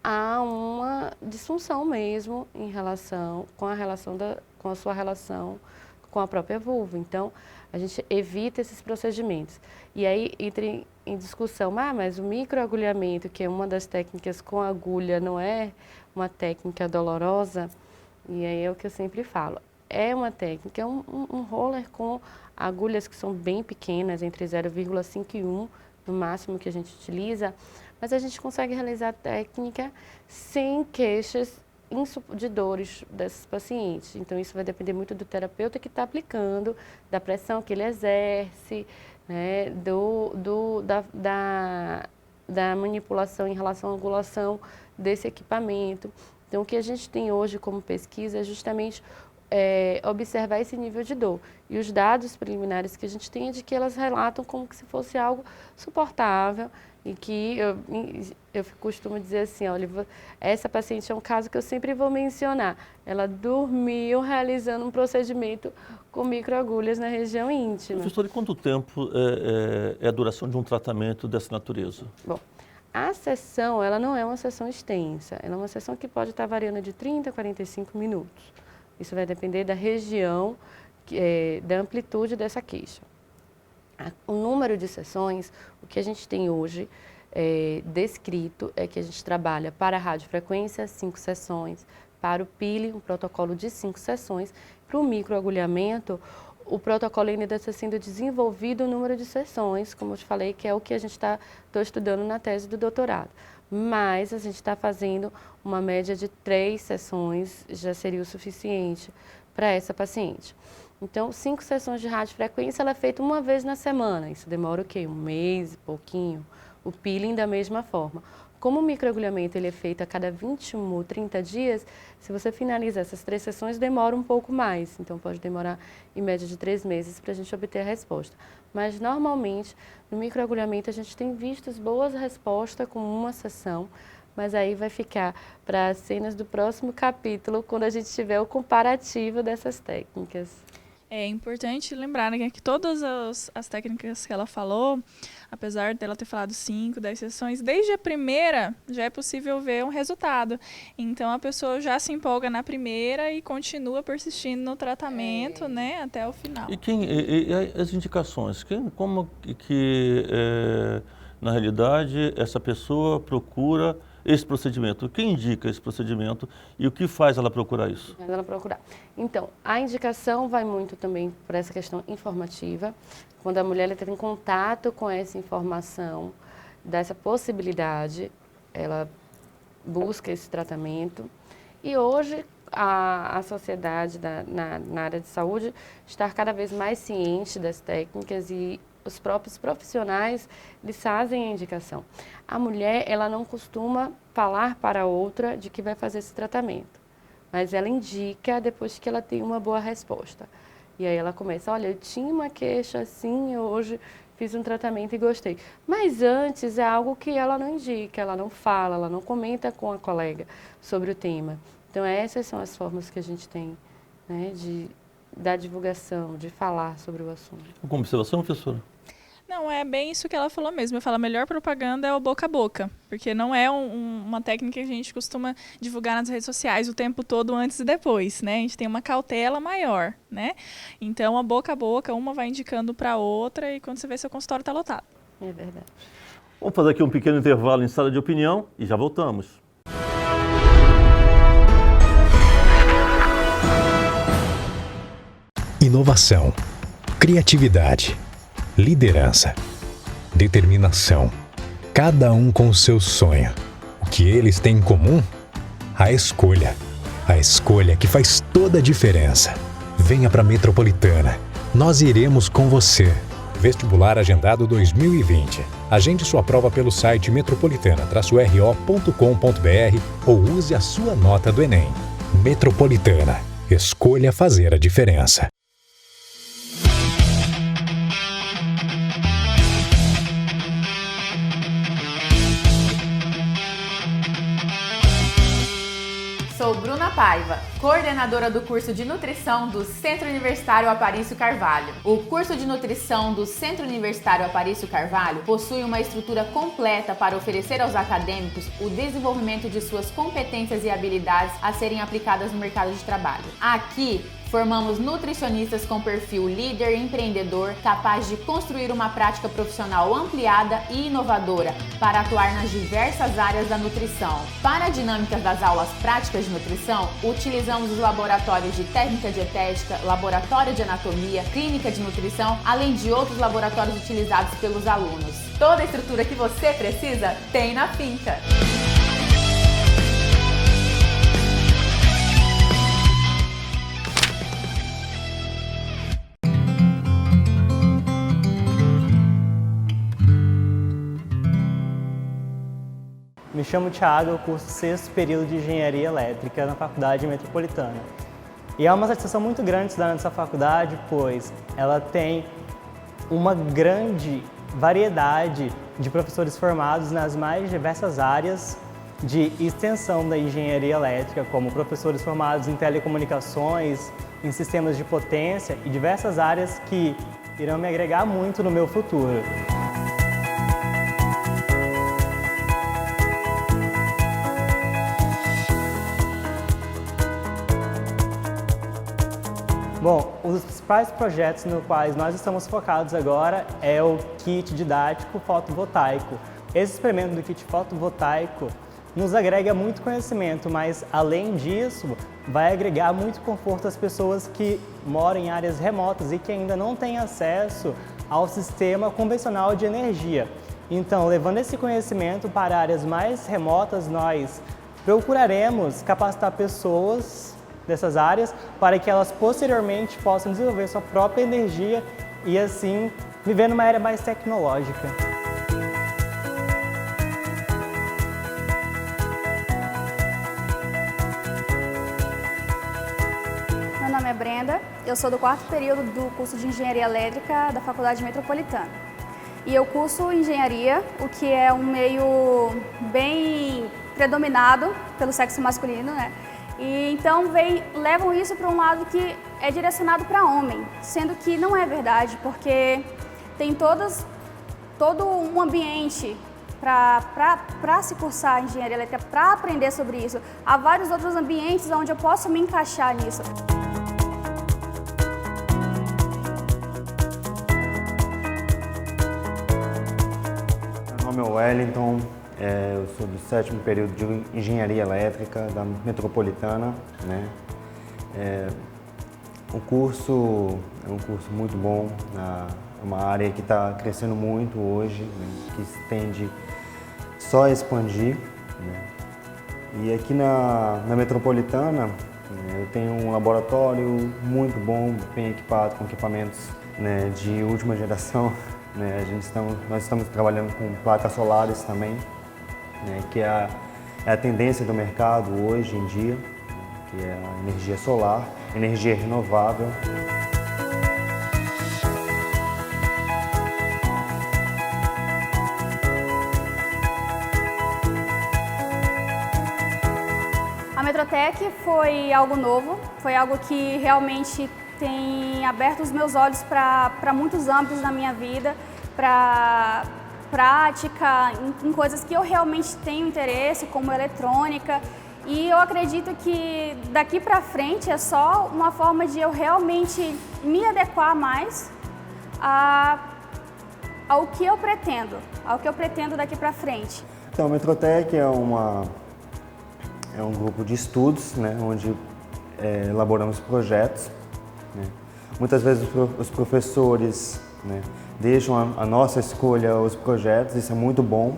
a uma disfunção mesmo em relação com a sua relação com a própria vulva. Então, a gente evita esses procedimentos. E aí entra em discussão, mas o microagulhamento, que é uma das técnicas com agulha, não é uma técnica dolorosa? E aí é o que eu sempre falo. É uma técnica, é um roller com agulhas que são bem pequenas, entre 0,5 e 1, no máximo que a gente utiliza, mas a gente consegue realizar a técnica sem queixas de dores desses pacientes. Então, isso vai depender muito do terapeuta que está aplicando, da pressão que ele exerce, né, da manipulação em relação à angulação desse equipamento. Então, o que a gente tem hoje como pesquisa é justamente observar esse nível de dor. E os dados preliminares que a gente tem é de que elas relatam como se fosse algo suportável e que eu costumo dizer assim, olha, essa paciente é um caso que eu sempre vou mencionar. Ela dormiu realizando um procedimento com microagulhas na região íntima. Professora, e quanto tempo é a duração de um tratamento dessa natureza? Bom, a sessão, ela não é uma sessão extensa. Ela é uma sessão que pode estar variando de 30 a 45 minutos. Isso vai depender da região, da amplitude dessa queixa. O número de sessões, o que a gente tem hoje descrito é que a gente trabalha para a radiofrequência 5 sessões, para o peeling um protocolo de 5 sessões, para o microagulhamento o protocolo ainda está sendo desenvolvido o número de sessões, como eu te falei, que é o que a gente está estudando na tese do doutorado. Mas a gente está fazendo uma média de 3 sessões, já seria o suficiente para essa paciente. Então, 5 sessões de radiofrequência, ela é feita uma vez na semana. Isso demora o quê? Um mês e pouquinho. O peeling da mesma forma. Como o microagulhamento ele é feito a cada 21 ou 30 dias, se você finaliza essas 3 sessões, demora um pouco mais. Então, pode demorar em média de 3 meses para a gente obter a resposta. Mas, normalmente, no microagulhamento, a gente tem visto boas respostas com uma sessão mas aí vai ficar para as cenas do próximo capítulo, quando a gente tiver o comparativo dessas técnicas. É importante lembrar, né, que todas as técnicas que ela falou, apesar dela ter falado 5, 10 sessões, desde a primeira já é possível ver um resultado. Então a pessoa já se empolga na primeira e continua persistindo no tratamento, né, até o final. E as indicações? Como que na realidade, essa pessoa procura esse procedimento? Quem indica esse procedimento e o que faz ela procurar isso? Ela procurar. Então, a indicação vai muito também por essa questão informativa. Quando a mulher tem contato com essa informação, dessa possibilidade, ela busca esse tratamento. E hoje, a sociedade na área de saúde está cada vez mais ciente das técnicas e os próprios profissionais, eles fazem a indicação. A mulher, ela não costuma falar para a outra de que vai fazer esse tratamento, mas ela indica depois que ela tem uma boa resposta. E aí ela começa, olha, eu tinha uma queixa assim, eu hoje fiz um tratamento e gostei. Mas antes é algo que ela não indica, ela não fala, ela não comenta com a colega sobre o tema. Então essas são as formas que a gente tem, né, da divulgação, de falar sobre o assunto. Alguma observação, professora? Não, é bem isso que ela falou mesmo. Eu falo, a melhor propaganda é o boca a boca, porque não é uma técnica que a gente costuma divulgar nas redes sociais o tempo todo, antes e depois, né? A gente tem uma cautela maior, né? Então, a boca, uma vai indicando para a outra e quando você vê, seu consultório está lotado. É verdade. Vamos fazer aqui um pequeno intervalo em sala de opinião e já voltamos. Inovação, criatividade, liderança, determinação. Cada um com o seu sonho. O que eles têm em comum? A escolha. A escolha que faz toda a diferença. Venha para a Metropolitana. Nós iremos com você. Vestibular agendado 2020. Agende sua prova pelo site metropolitana-ro.com.br ou use a sua nota do Enem. Metropolitana. Escolha fazer a diferença. Sou Bruna Paiva, coordenadora do curso de nutrição do Centro Universitário Aparício Carvalho. O curso de nutrição do Centro Universitário Aparício Carvalho possui uma estrutura completa para oferecer aos acadêmicos o desenvolvimento de suas competências e habilidades a serem aplicadas no mercado de trabalho. Aqui, formamos nutricionistas com perfil líder e empreendedor, capaz de construir uma prática profissional ampliada e inovadora para atuar nas diversas áreas da nutrição. Para dinâmicas das aulas práticas de nutrição, utilizamos os laboratórios de técnica dietética, laboratório de anatomia, clínica de nutrição, além de outros laboratórios utilizados pelos alunos. Toda a estrutura que você precisa tem na Finca. Me chamo Thiago, eu curso 6º período de Engenharia Elétrica na Faculdade Metropolitana. E é uma satisfação muito grande estudar nessa faculdade, pois ela tem uma grande variedade de professores formados nas mais diversas áreas de extensão da engenharia elétrica, como professores formados em telecomunicações, em sistemas de potência e diversas áreas que irão me agregar muito no meu futuro. Bom, um dos principais projetos nos quais nós estamos focados agora é o kit didático fotovoltaico. Esse experimento do kit fotovoltaico nos agrega muito conhecimento, mas além disso, vai agregar muito conforto às pessoas que moram em áreas remotas e que ainda não têm acesso ao sistema convencional de energia. Então, levando esse conhecimento para áreas mais remotas, nós procuraremos capacitar pessoas dessas áreas para que elas posteriormente possam desenvolver sua própria energia e assim viver numa era mais tecnológica. Meu nome é Brenda, eu sou do 4º período do curso de Engenharia Elétrica da Faculdade Metropolitana. E eu curso Engenharia, o que é um meio bem predominado pelo sexo masculino, né? E então levam isso para um lado que é direcionado para homem, sendo que não é verdade, porque tem todo um ambiente para se cursar engenharia elétrica, para aprender sobre isso. Há vários outros ambientes onde eu posso me encaixar nisso. Meu nome é Wellington, eu sou do 7º período de Engenharia Elétrica da Metropolitana, né? O curso é um curso muito bom, é uma área que está crescendo muito hoje, né? Que se tende só a expandir, né? E aqui na Metropolitana, eu tenho um laboratório muito bom, bem equipado, com equipamentos, né, de última geração. Né? Nós estamos trabalhando com placas solares também, né, que é a tendência do mercado hoje em dia, que é a energia solar, energia renovável. A Metrotec foi algo novo, foi algo que realmente tem aberto os meus olhos para muitos âmbitos na minha vida, para prática, em coisas que eu realmente tenho interesse, como eletrônica. E eu acredito que daqui para frente é só uma forma de eu realmente me adequar mais ao que eu pretendo daqui para frente. Então, a Metrotec é um grupo de estudos, né, onde elaboramos projetos. Né? Muitas vezes os professores, né, deixam a nossa escolha os projetos, isso é muito bom,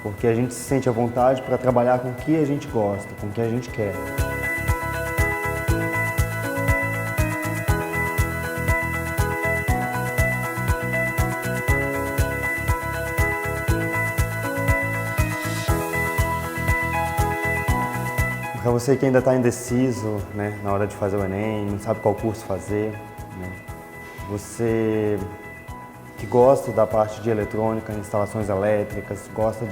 porque a gente se sente à vontade para trabalhar com o que a gente gosta, com o que a gente quer. Para você que ainda está indeciso, né, na hora de fazer o Enem, não sabe qual curso fazer, né, você que gosta da parte de eletrônica, instalações elétricas, gosta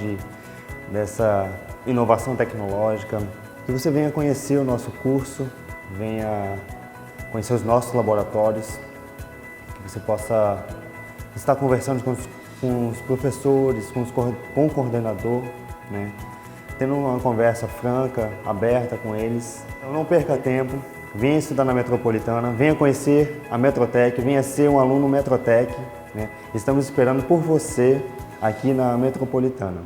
dessa inovação tecnológica, que você venha conhecer o nosso curso, venha conhecer os nossos laboratórios, que você possa estar conversando com os professores, com o coordenador, né, tendo uma conversa franca, aberta com eles. Então não perca tempo, venha estudar na Metropolitana, venha conhecer a Metrotec, venha ser um aluno Metrotec, né? Estamos esperando por você aqui na Metropolitana.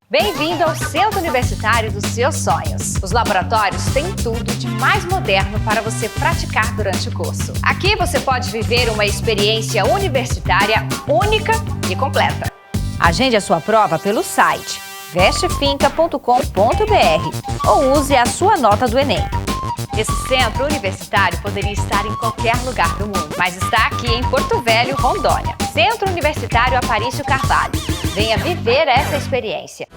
Bem-vindo ao Centro Universitário dos seus sonhos. Os laboratórios têm tudo de mais moderno para você praticar durante o curso. Aqui você pode viver uma experiência universitária única e completa. Agende a sua prova pelo site vestefinca.com.br ou use a sua nota do Enem. Esse centro universitário poderia estar em qualquer lugar do mundo, mas está aqui em Porto Velho, Rondônia. Centro Universitário Aparício Carvalho. Venha viver essa experiência.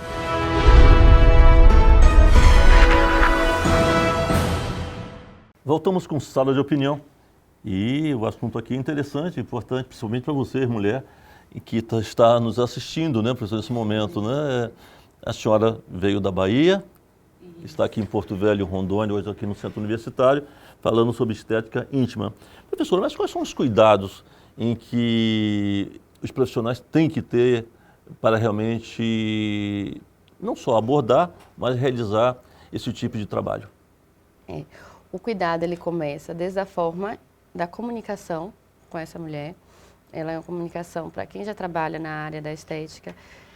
Voltamos com sala de opinião. E o assunto aqui é interessante, importante, principalmente para você, mulher, que está nos assistindo, né, professor, nesse momento, né? A senhora veio da Bahia, está aqui em Porto Velho, Rondônia, hoje aqui no Centro Universitário, falando sobre estética íntima. Professora, mas quais são os cuidados em que os profissionais têm que ter para realmente não só abordar, mas realizar esse tipo de trabalho? O cuidado ele começa desde a forma da comunicação com essa mulher. Ela é uma comunicação, para quem já trabalha na área da estética,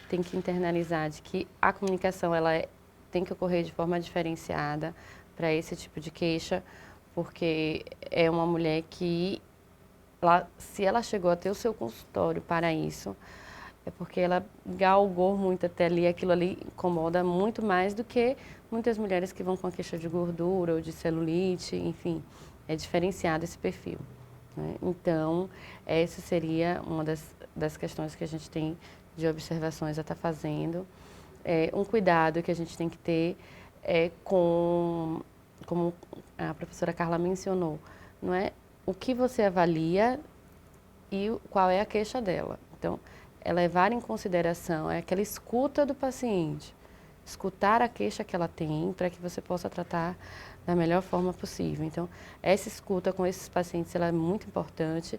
tem que internalizar de que a comunicação tem que ocorrer de forma diferenciada para esse tipo de queixa, porque é uma mulher que, se ela chegou a ter o seu consultório para isso, é porque ela galgou muito até ali, aquilo ali incomoda muito mais do que muitas mulheres que vão com a queixa de gordura ou de celulite, enfim, é diferenciado esse perfil, né? Então, essa seria uma das questões que a gente tem de observações a estar fazendo. Um cuidado que a gente tem que ter como a professora Carla mencionou, não é o que você avalia e qual é a queixa dela. Então, é levar em consideração, é aquela escuta do paciente, escutar a queixa que ela tem para que você possa tratar da melhor forma possível. Então, essa escuta com esses pacientes ela é muito importante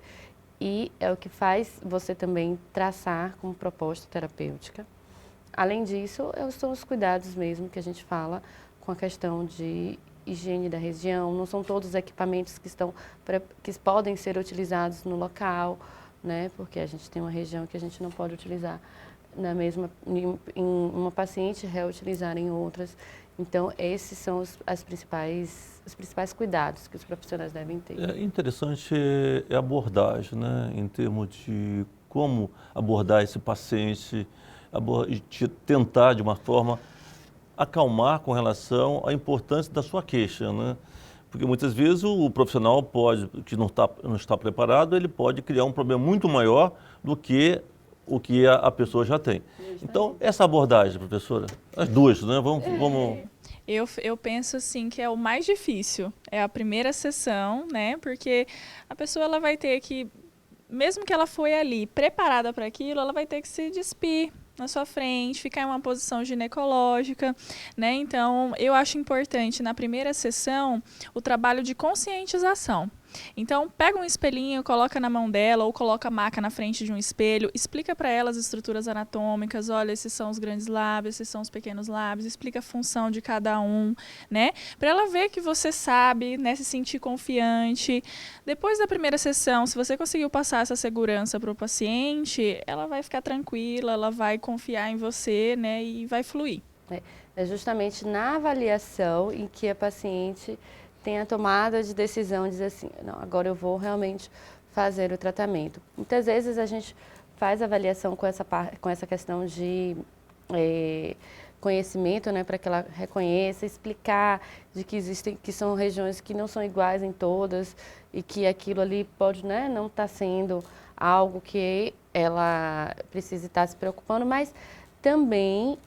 e é o que faz você também traçar como proposta terapêutica. Além disso, são os cuidados mesmo que a gente fala com a questão de higiene da região. Não são todos os equipamentos que podem ser utilizados no local, né? Porque a gente tem uma região que a gente não pode utilizar em uma paciente, reutilizar em outras. Então, esses são os principais cuidados que os profissionais devem ter. É interessante a abordagem, né? Em termos de como abordar esse paciente, tentar, de uma forma, acalmar com relação à importância da sua queixa, né? Porque muitas vezes o profissional que não está preparado, ele pode criar um problema muito maior do que o que a pessoa já tem. Então, essa abordagem, professora, as duas, né? Vamos... Eu penso assim que é o mais difícil, é a primeira sessão, né? Porque a pessoa ela vai ter que, mesmo que ela foi ali preparada para aquilo, ela vai ter que se despir na sua frente, ficar em uma posição ginecológica, né? Então, eu acho importante na primeira sessão o trabalho de conscientização. Então, pega um espelhinho, coloca na mão dela ou coloca a maca na frente de um espelho, explica para ela as estruturas anatômicas, olha, esses são os grandes lábios, esses são os pequenos lábios, explica a função de cada um, né? Para ela ver que você sabe, né, se sentir confiante. Depois da primeira sessão, se você conseguiu passar essa segurança para o paciente, ela vai ficar tranquila, ela vai confiar em você, né, e vai fluir. É justamente na avaliação em que a paciente tem a tomada de decisão, dizer assim, não, agora eu vou realmente fazer o tratamento. Muitas vezes a gente faz avaliação com essa questão de conhecimento, né, para que ela reconheça, explicar de que são regiões que não são iguais em todas e que aquilo ali pode, né, não estar sendo algo que ela precise estar se preocupando, mas também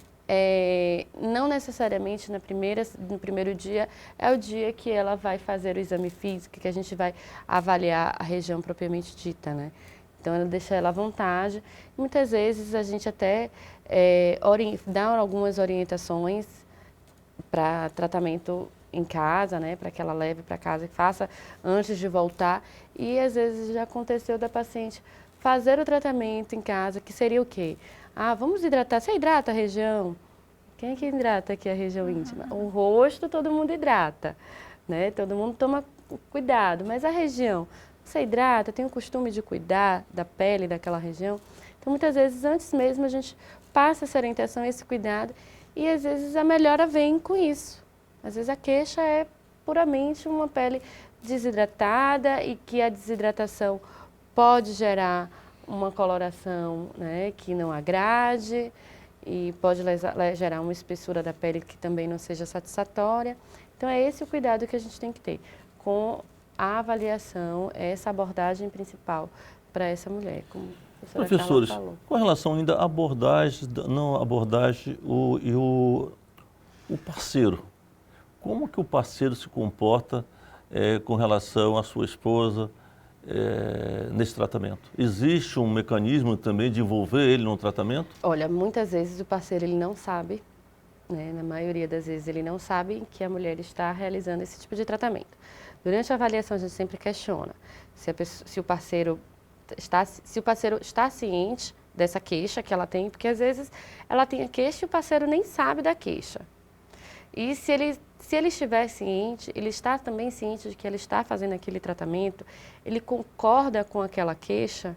não necessariamente no primeiro dia é o dia que ela vai fazer o exame físico, que a gente vai avaliar a região propriamente dita, né? Então, ela deixa ela à vontade. Muitas vezes a gente até dá algumas orientações para tratamento em casa, né? Para que ela leve para casa e faça antes de voltar. E às vezes já aconteceu da paciente fazer o tratamento em casa, que seria o quê? Ah, vamos hidratar. Você hidrata a região? Quem é que hidrata aqui a região íntima? O rosto todo mundo hidrata, né? Todo mundo toma cuidado, mas a região, você hidrata, tem o costume de cuidar da pele daquela região? Então, muitas vezes, antes mesmo, a gente passa essa orientação, esse cuidado, e às vezes a melhora vem com isso. Às vezes a queixa é puramente uma pele desidratada e que a desidratação pode gerar uma coloração, né, que não agrade e pode gerar uma espessura da pele que também não seja satisfatória. Então, é esse o cuidado que a gente tem que ter com a avaliação, essa abordagem principal para essa mulher, como a professora Professores, Carla falou. com relação ainda à abordagem, o parceiro, como que o parceiro se comporta com relação à sua esposa, nesse tratamento? Existe um mecanismo também de envolver ele no tratamento? Olha, muitas vezes o parceiro ele não sabe, né? Na maioria das vezes ele não sabe que a mulher está realizando esse tipo de tratamento. Durante a avaliação a gente sempre questiona se o parceiro está ciente dessa queixa que ela tem, porque às vezes ela tem a queixa e o parceiro nem sabe da queixa. E se ele estiver ciente, ele está também ciente de que ele está fazendo aquele tratamento, ele concorda com aquela queixa,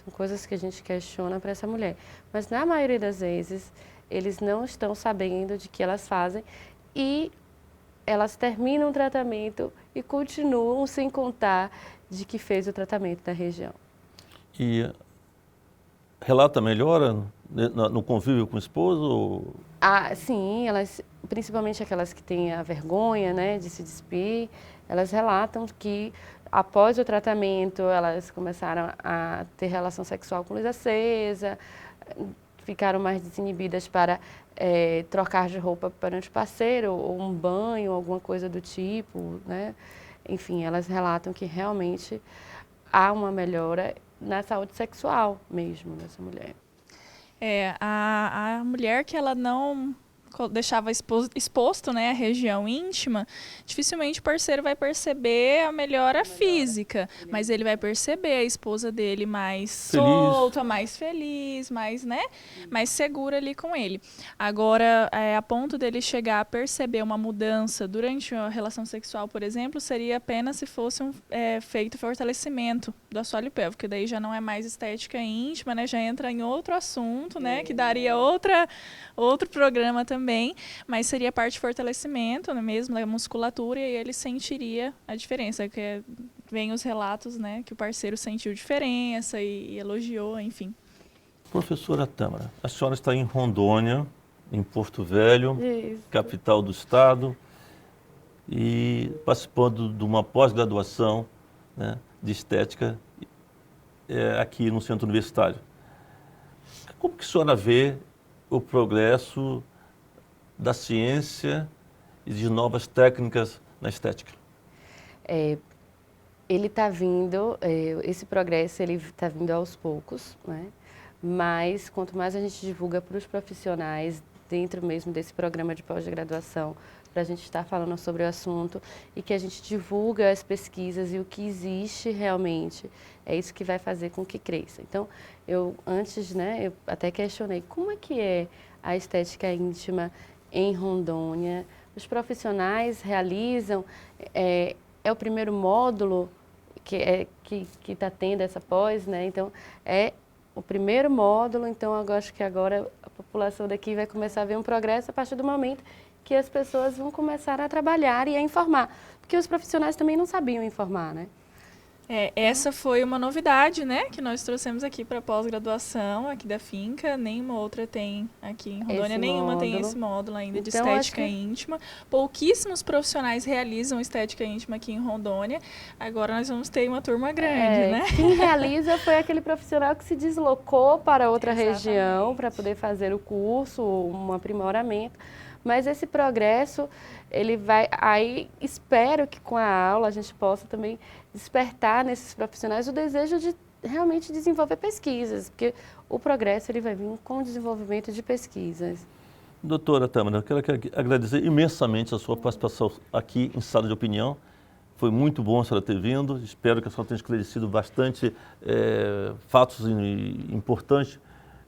são coisas que a gente questiona para essa mulher. Mas na maioria das vezes, eles não estão sabendo de que elas fazem e elas terminam o tratamento e continuam sem contar de que fez o tratamento da região. E relata melhora no convívio com o esposo? Ah, sim, principalmente aquelas que têm a vergonha, né, de se despir, elas relatam que após o tratamento elas começaram a ter relação sexual com luz acesa, ficaram mais desinibidas para trocar de roupa perante o parceiro, ou um banho, alguma coisa do tipo, né? Enfim, elas relatam que realmente há uma melhora na saúde sexual mesmo dessa mulher. A mulher que ela não deixava exposto, né, a região íntima, dificilmente o parceiro vai perceber a melhora física, mas ele vai perceber a esposa dele mais solta, mais feliz, mais, né, mais segura ali com ele. Agora, a ponto dele chegar a perceber uma mudança durante a relação sexual, por exemplo, seria apenas se fosse feito fortalecimento do assoalho pélvico, que daí já não é mais estética íntima, né, já entra em outro assunto, né, que daria outro programa também, mas seria parte de fortalecimento, né, mesmo da musculatura, e ele sentiria a diferença, que vem os relatos, né, que o parceiro sentiu diferença e elogiou, enfim. Professora Tâmara, a senhora está em Rondônia, em Porto Velho, capital do estado, e participando de uma pós-graduação, né, de estética aqui no Centro Universitário. Como que a senhora vê o progresso da ciência e de novas técnicas na estética? Ele está vindo, esse progresso ele está vindo aos poucos, né? Mas quanto mais a gente divulga para os profissionais dentro mesmo desse programa de pós-graduação, para a gente estar falando sobre o assunto e que a gente divulga as pesquisas e o que existe realmente, é isso que vai fazer com que cresça. Então, antes, né, eu até questionei como é que é a estética íntima em Rondônia. Os profissionais realizam, é o primeiro módulo que está tendo essa pós, né? Então, é o primeiro módulo, então eu acho que agora a população daqui vai começar a ver um progresso a partir do momento que as pessoas vão começar a trabalhar e a informar, porque os profissionais também não sabiam informar, né? Essa foi uma novidade, né, que nós trouxemos aqui para pós-graduação aqui da Finca. Nenhuma outra tem aqui em Rondônia, nenhuma tem esse módulo ainda de estética íntima. Pouquíssimos profissionais realizam estética íntima aqui em Rondônia. Agora nós vamos ter uma turma grande, né? Quem realiza foi aquele profissional que se deslocou para outra região para poder fazer o curso, um aprimoramento. Mas esse progresso, ele vai... Aí espero que com a aula a gente possa também despertar nesses profissionais o desejo de realmente desenvolver pesquisas, porque o progresso ele vai vir com o desenvolvimento de pesquisas. Doutora Tâmara, eu quero agradecer imensamente a sua participação aqui em Sala de Opinião. Foi muito bom a senhora ter vindo. Espero que a senhora tenha esclarecido bastante fatos importantes,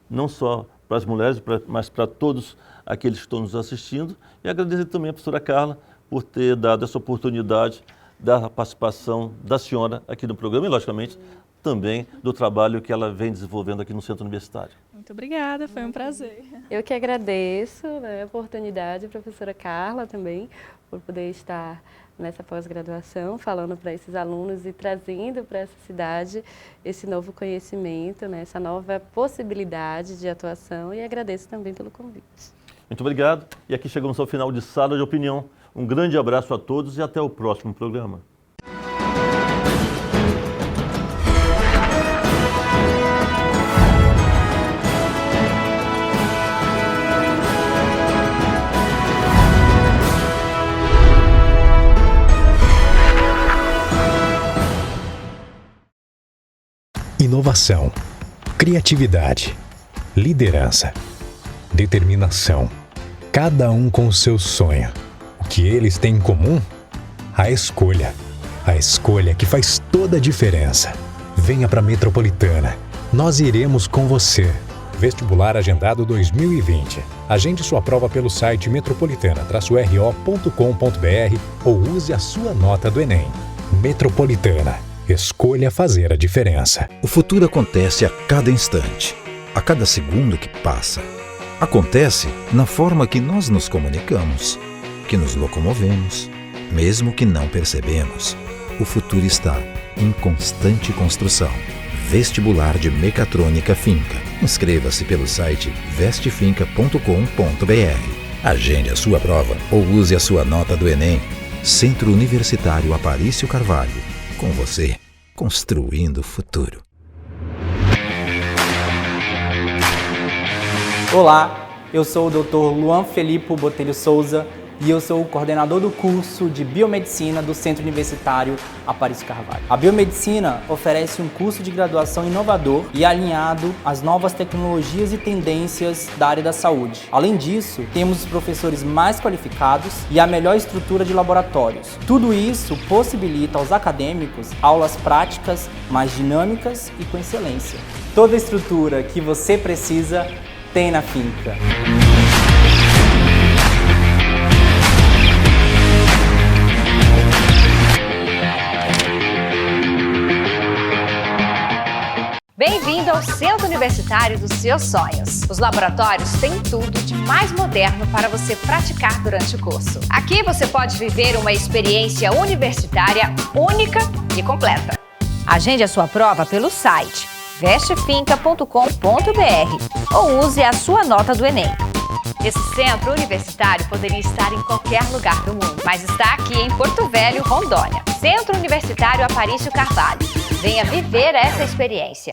não só para as mulheres, mas para todos aqueles que estão nos assistindo. E agradecer também a professora Carla por ter dado essa oportunidade da participação da senhora aqui no programa e, logicamente, também do trabalho que ela vem desenvolvendo aqui no Centro Universitário. Muito obrigada, foi um prazer. Eu que agradeço, né, a oportunidade, a professora Carla também, por poder estar nessa pós-graduação, falando para esses alunos e trazendo para essa cidade esse novo conhecimento, né, essa nova possibilidade de atuação, e agradeço também pelo convite. Muito obrigado. E aqui chegamos ao final de Sala de Opinião. Um grande abraço a todos e até o próximo programa. Inovação, criatividade, liderança, determinação. Cada um com o seu sonho. O que eles têm em comum? A escolha. A escolha que faz toda a diferença. Venha para a Metropolitana. Nós iremos com você. Vestibular agendado 2020. Agende sua prova pelo site metropolitana-ro.com.br ou use a sua nota do Enem. Metropolitana. Escolha fazer a diferença. O futuro acontece a cada instante, a cada segundo que passa. Acontece na forma que nós nos comunicamos, que nos locomovemos, mesmo que não percebemos. O futuro está em constante construção. Vestibular de Mecatrônica Finca. Inscreva-se pelo site vestefinca.com.br. Agende a sua prova ou use a sua nota do Enem. Centro Universitário Aparício Carvalho. Com você, construindo o futuro. Olá, eu sou o Dr. Luan Felipe Botelho Souza, e eu sou o coordenador do curso de Biomedicina do Centro Universitário Aparício Carvalho. A Biomedicina oferece um curso de graduação inovador e alinhado às novas tecnologias e tendências da área da saúde. Além disso, temos os professores mais qualificados e a melhor estrutura de laboratórios. Tudo isso possibilita aos acadêmicos aulas práticas mais dinâmicas e com excelência. Toda a estrutura que você precisa tem na Finca. Bem-vindo ao Centro Universitário dos seus sonhos. Os laboratórios têm tudo de mais moderno para você praticar durante o curso. Aqui você pode viver uma experiência universitária única e completa. Agende a sua prova pelo site vestefinca.com.br ou use a sua nota do Enem. Esse centro universitário poderia estar em qualquer lugar do mundo, mas está aqui em Porto Velho, Rondônia. Centro Universitário Aparício Carvalho. Venha viver essa experiência.